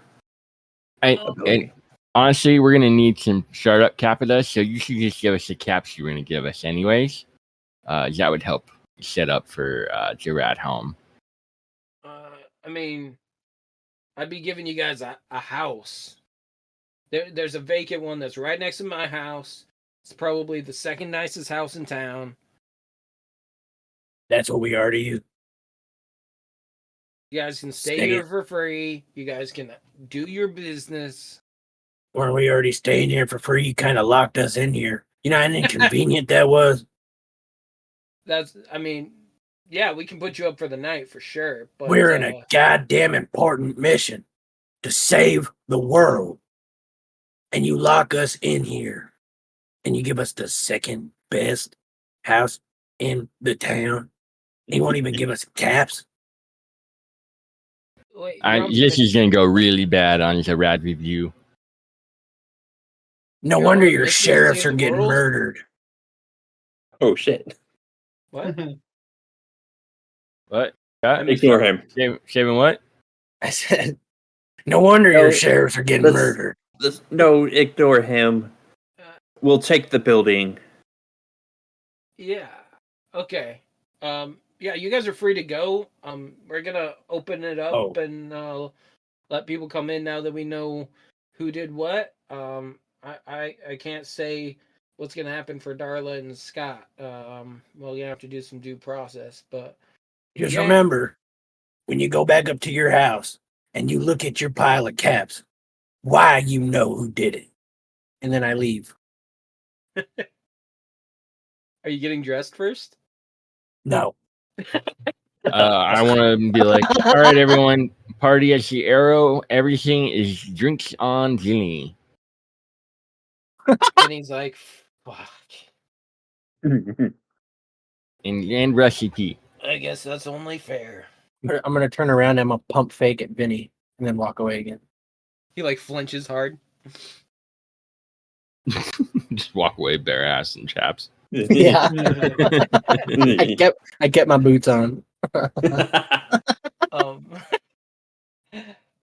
a building. And honestly, we're gonna need some startup capital, so you should just give us the caps you're gonna give us, anyways. That would help set up for the rat home. I mean, I'd be giving you guys a house. There's a vacant one that's right next to my house. It's probably the second nicest house in town. That's what we already use. You guys can stay Stay here it. for free. You guys can do your business. Weren't we already staying here for free? You kind of locked us in here. You know how inconvenient that was? I mean, yeah, we can put you up for the night for sure. But We're in a goddamn important mission to save the world. And you lock us in here. And you give us the second best house in the town. And you won't even give us caps. wait, This is gonna go really bad on the rad review. No You're wonder on your mission to sheriffs save are the getting world? murdered. Oh shit! What? What? Yeah, Ignore him. Shaving what? I said, no wonder No, your sheriffs are getting let's- murdered. No, ignore him. We'll take the building. Yeah. Okay. Yeah, you guys are free to go. We're gonna open it up Oh. and let people come in now that we know who did what. I can't say what's gonna happen for Darla and Scott. Well, you have to do some due process, but Just yeah. remember, when you go back up to your house and you look at your pile of caps, why you know who did it. And then I leave. Are you getting dressed first? No. I want to be like, all right, everyone, party at the Arrow. Everything is drinks on Ginny. And he's like, fuck. And recipe. I guess that's only fair. I'm gonna turn around and I'm gonna pump fake at Vinny and then walk away again. He like flinches hard. Just walk away bare ass and chaps. Yeah. I kept my boots on. um,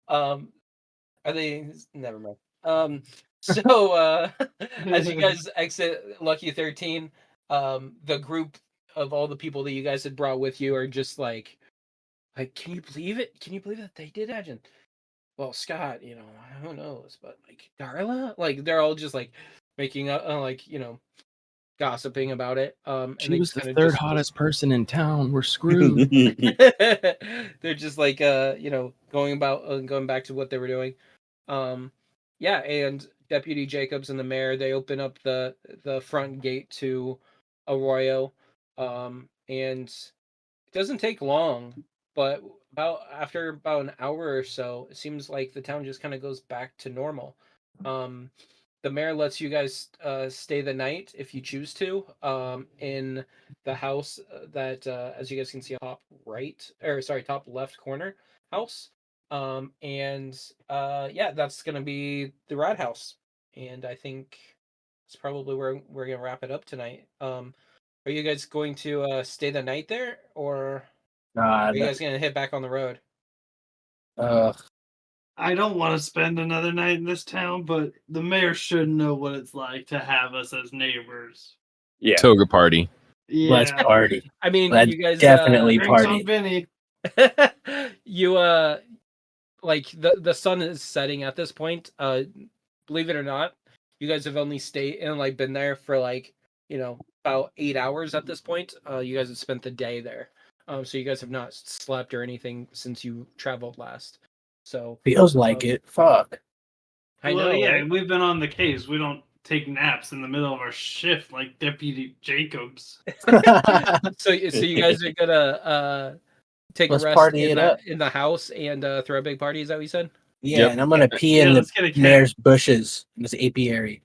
are they? Never mind. So as you guys exit Lucky 13, the group of all the people that you guys had brought with you are just like, can you believe it? Can you believe that they did that? And well, Scott, who knows? But like Darla, like they're all just like making up, gossiping about it. And She they was the kinda third just- hottest person in town. We're screwed. They're just like going back to what they were doing. Yeah, and Deputy Jacobs and the mayor, they open up the front gate to Arroyo. And it doesn't take long, but after about an hour or so, it seems like the town just kind of goes back to normal. The mayor lets you guys stay the night if you choose to in the house that, as you guys can see, top left corner house. And yeah, that's gonna be the Rat House, and I think it's probably where we're gonna wrap it up tonight. Are you guys going to stay the night there, or are you guys gonna hit back on the road? I don't want to spend another night in this town, but the mayor should know what it's like to have us as neighbors. Yeah. Toga party. Yeah. Let's party. I mean, Let's you guys definitely Drinks party. on Vinny. you like the sun is setting at this point. Believe it or not, you guys have only stayed and like been there for like about 8 hours at this point. You guys have spent the day there, so you guys have not slept or anything since you traveled last. So Feels like it. Fuck. I Well, know. yeah, Right? we've been on the case. We don't take naps in the middle of our shift like Deputy Jacobs. So you guys are gonna take Let's a rest party in it up. the house and throw a big party. Is that what you said? Yeah, Yep. and I'm gonna pee Yeah, in let's the get a cat. mayor's bushes in this apiary.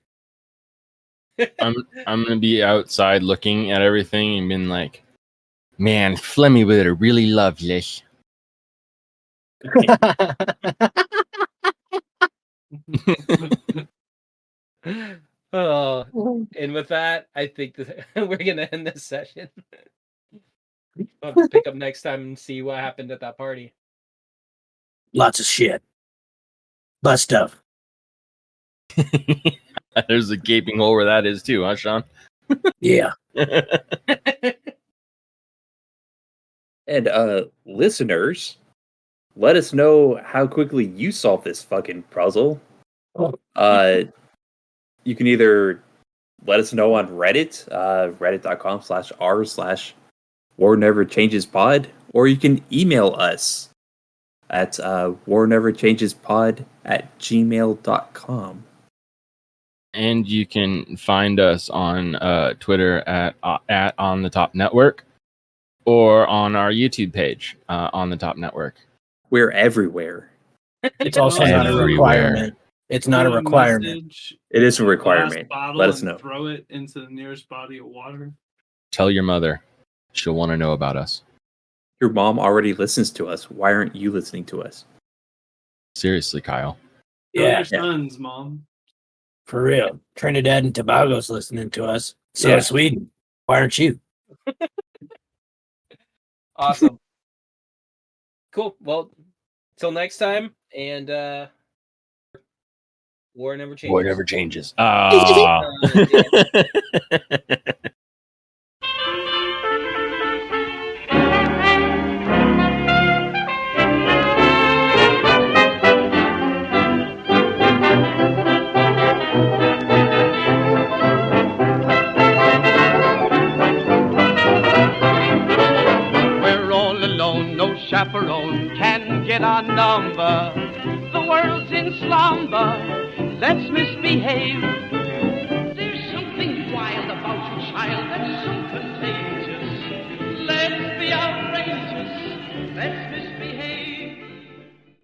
I'm gonna be outside looking at everything and being like, man, Flemmy would have really loved this. Oh, and with that, I think that we're gonna end this session. We'll have to pick up next time and see what happened at that party. Lots of shit. Butt stuff. There's a gaping hole where that is too, huh, Sean? Yeah. And listeners, let us know how quickly you solve this fucking puzzle. You can either let us know on Reddit, reddit.com/r/warneverchangespod, or you can email us at warneverchangespod@gmail.com. And you can find us on Twitter at On the Top Network, or on our YouTube page On the Top Network. We're everywhere. It's also not a Everywhere. requirement. It's not a Do requirement. message It is a in glass requirement. bottle Let us and know. Throw it into the nearest body of water. Tell your mother; she'll want to know about us. Your mom already listens to us. Why aren't you listening to us? Seriously, Kyle. Tell Yeah. your sons, Mom. For real. Trinidad and Tobago's listening to us. So Yeah. is Sweden. Why aren't you? Awesome. Cool. Well, till next time, and war never changes. War never changes. Ah. We're all alone, no chaperone can get our number. The world's in slumber, let's misbehave.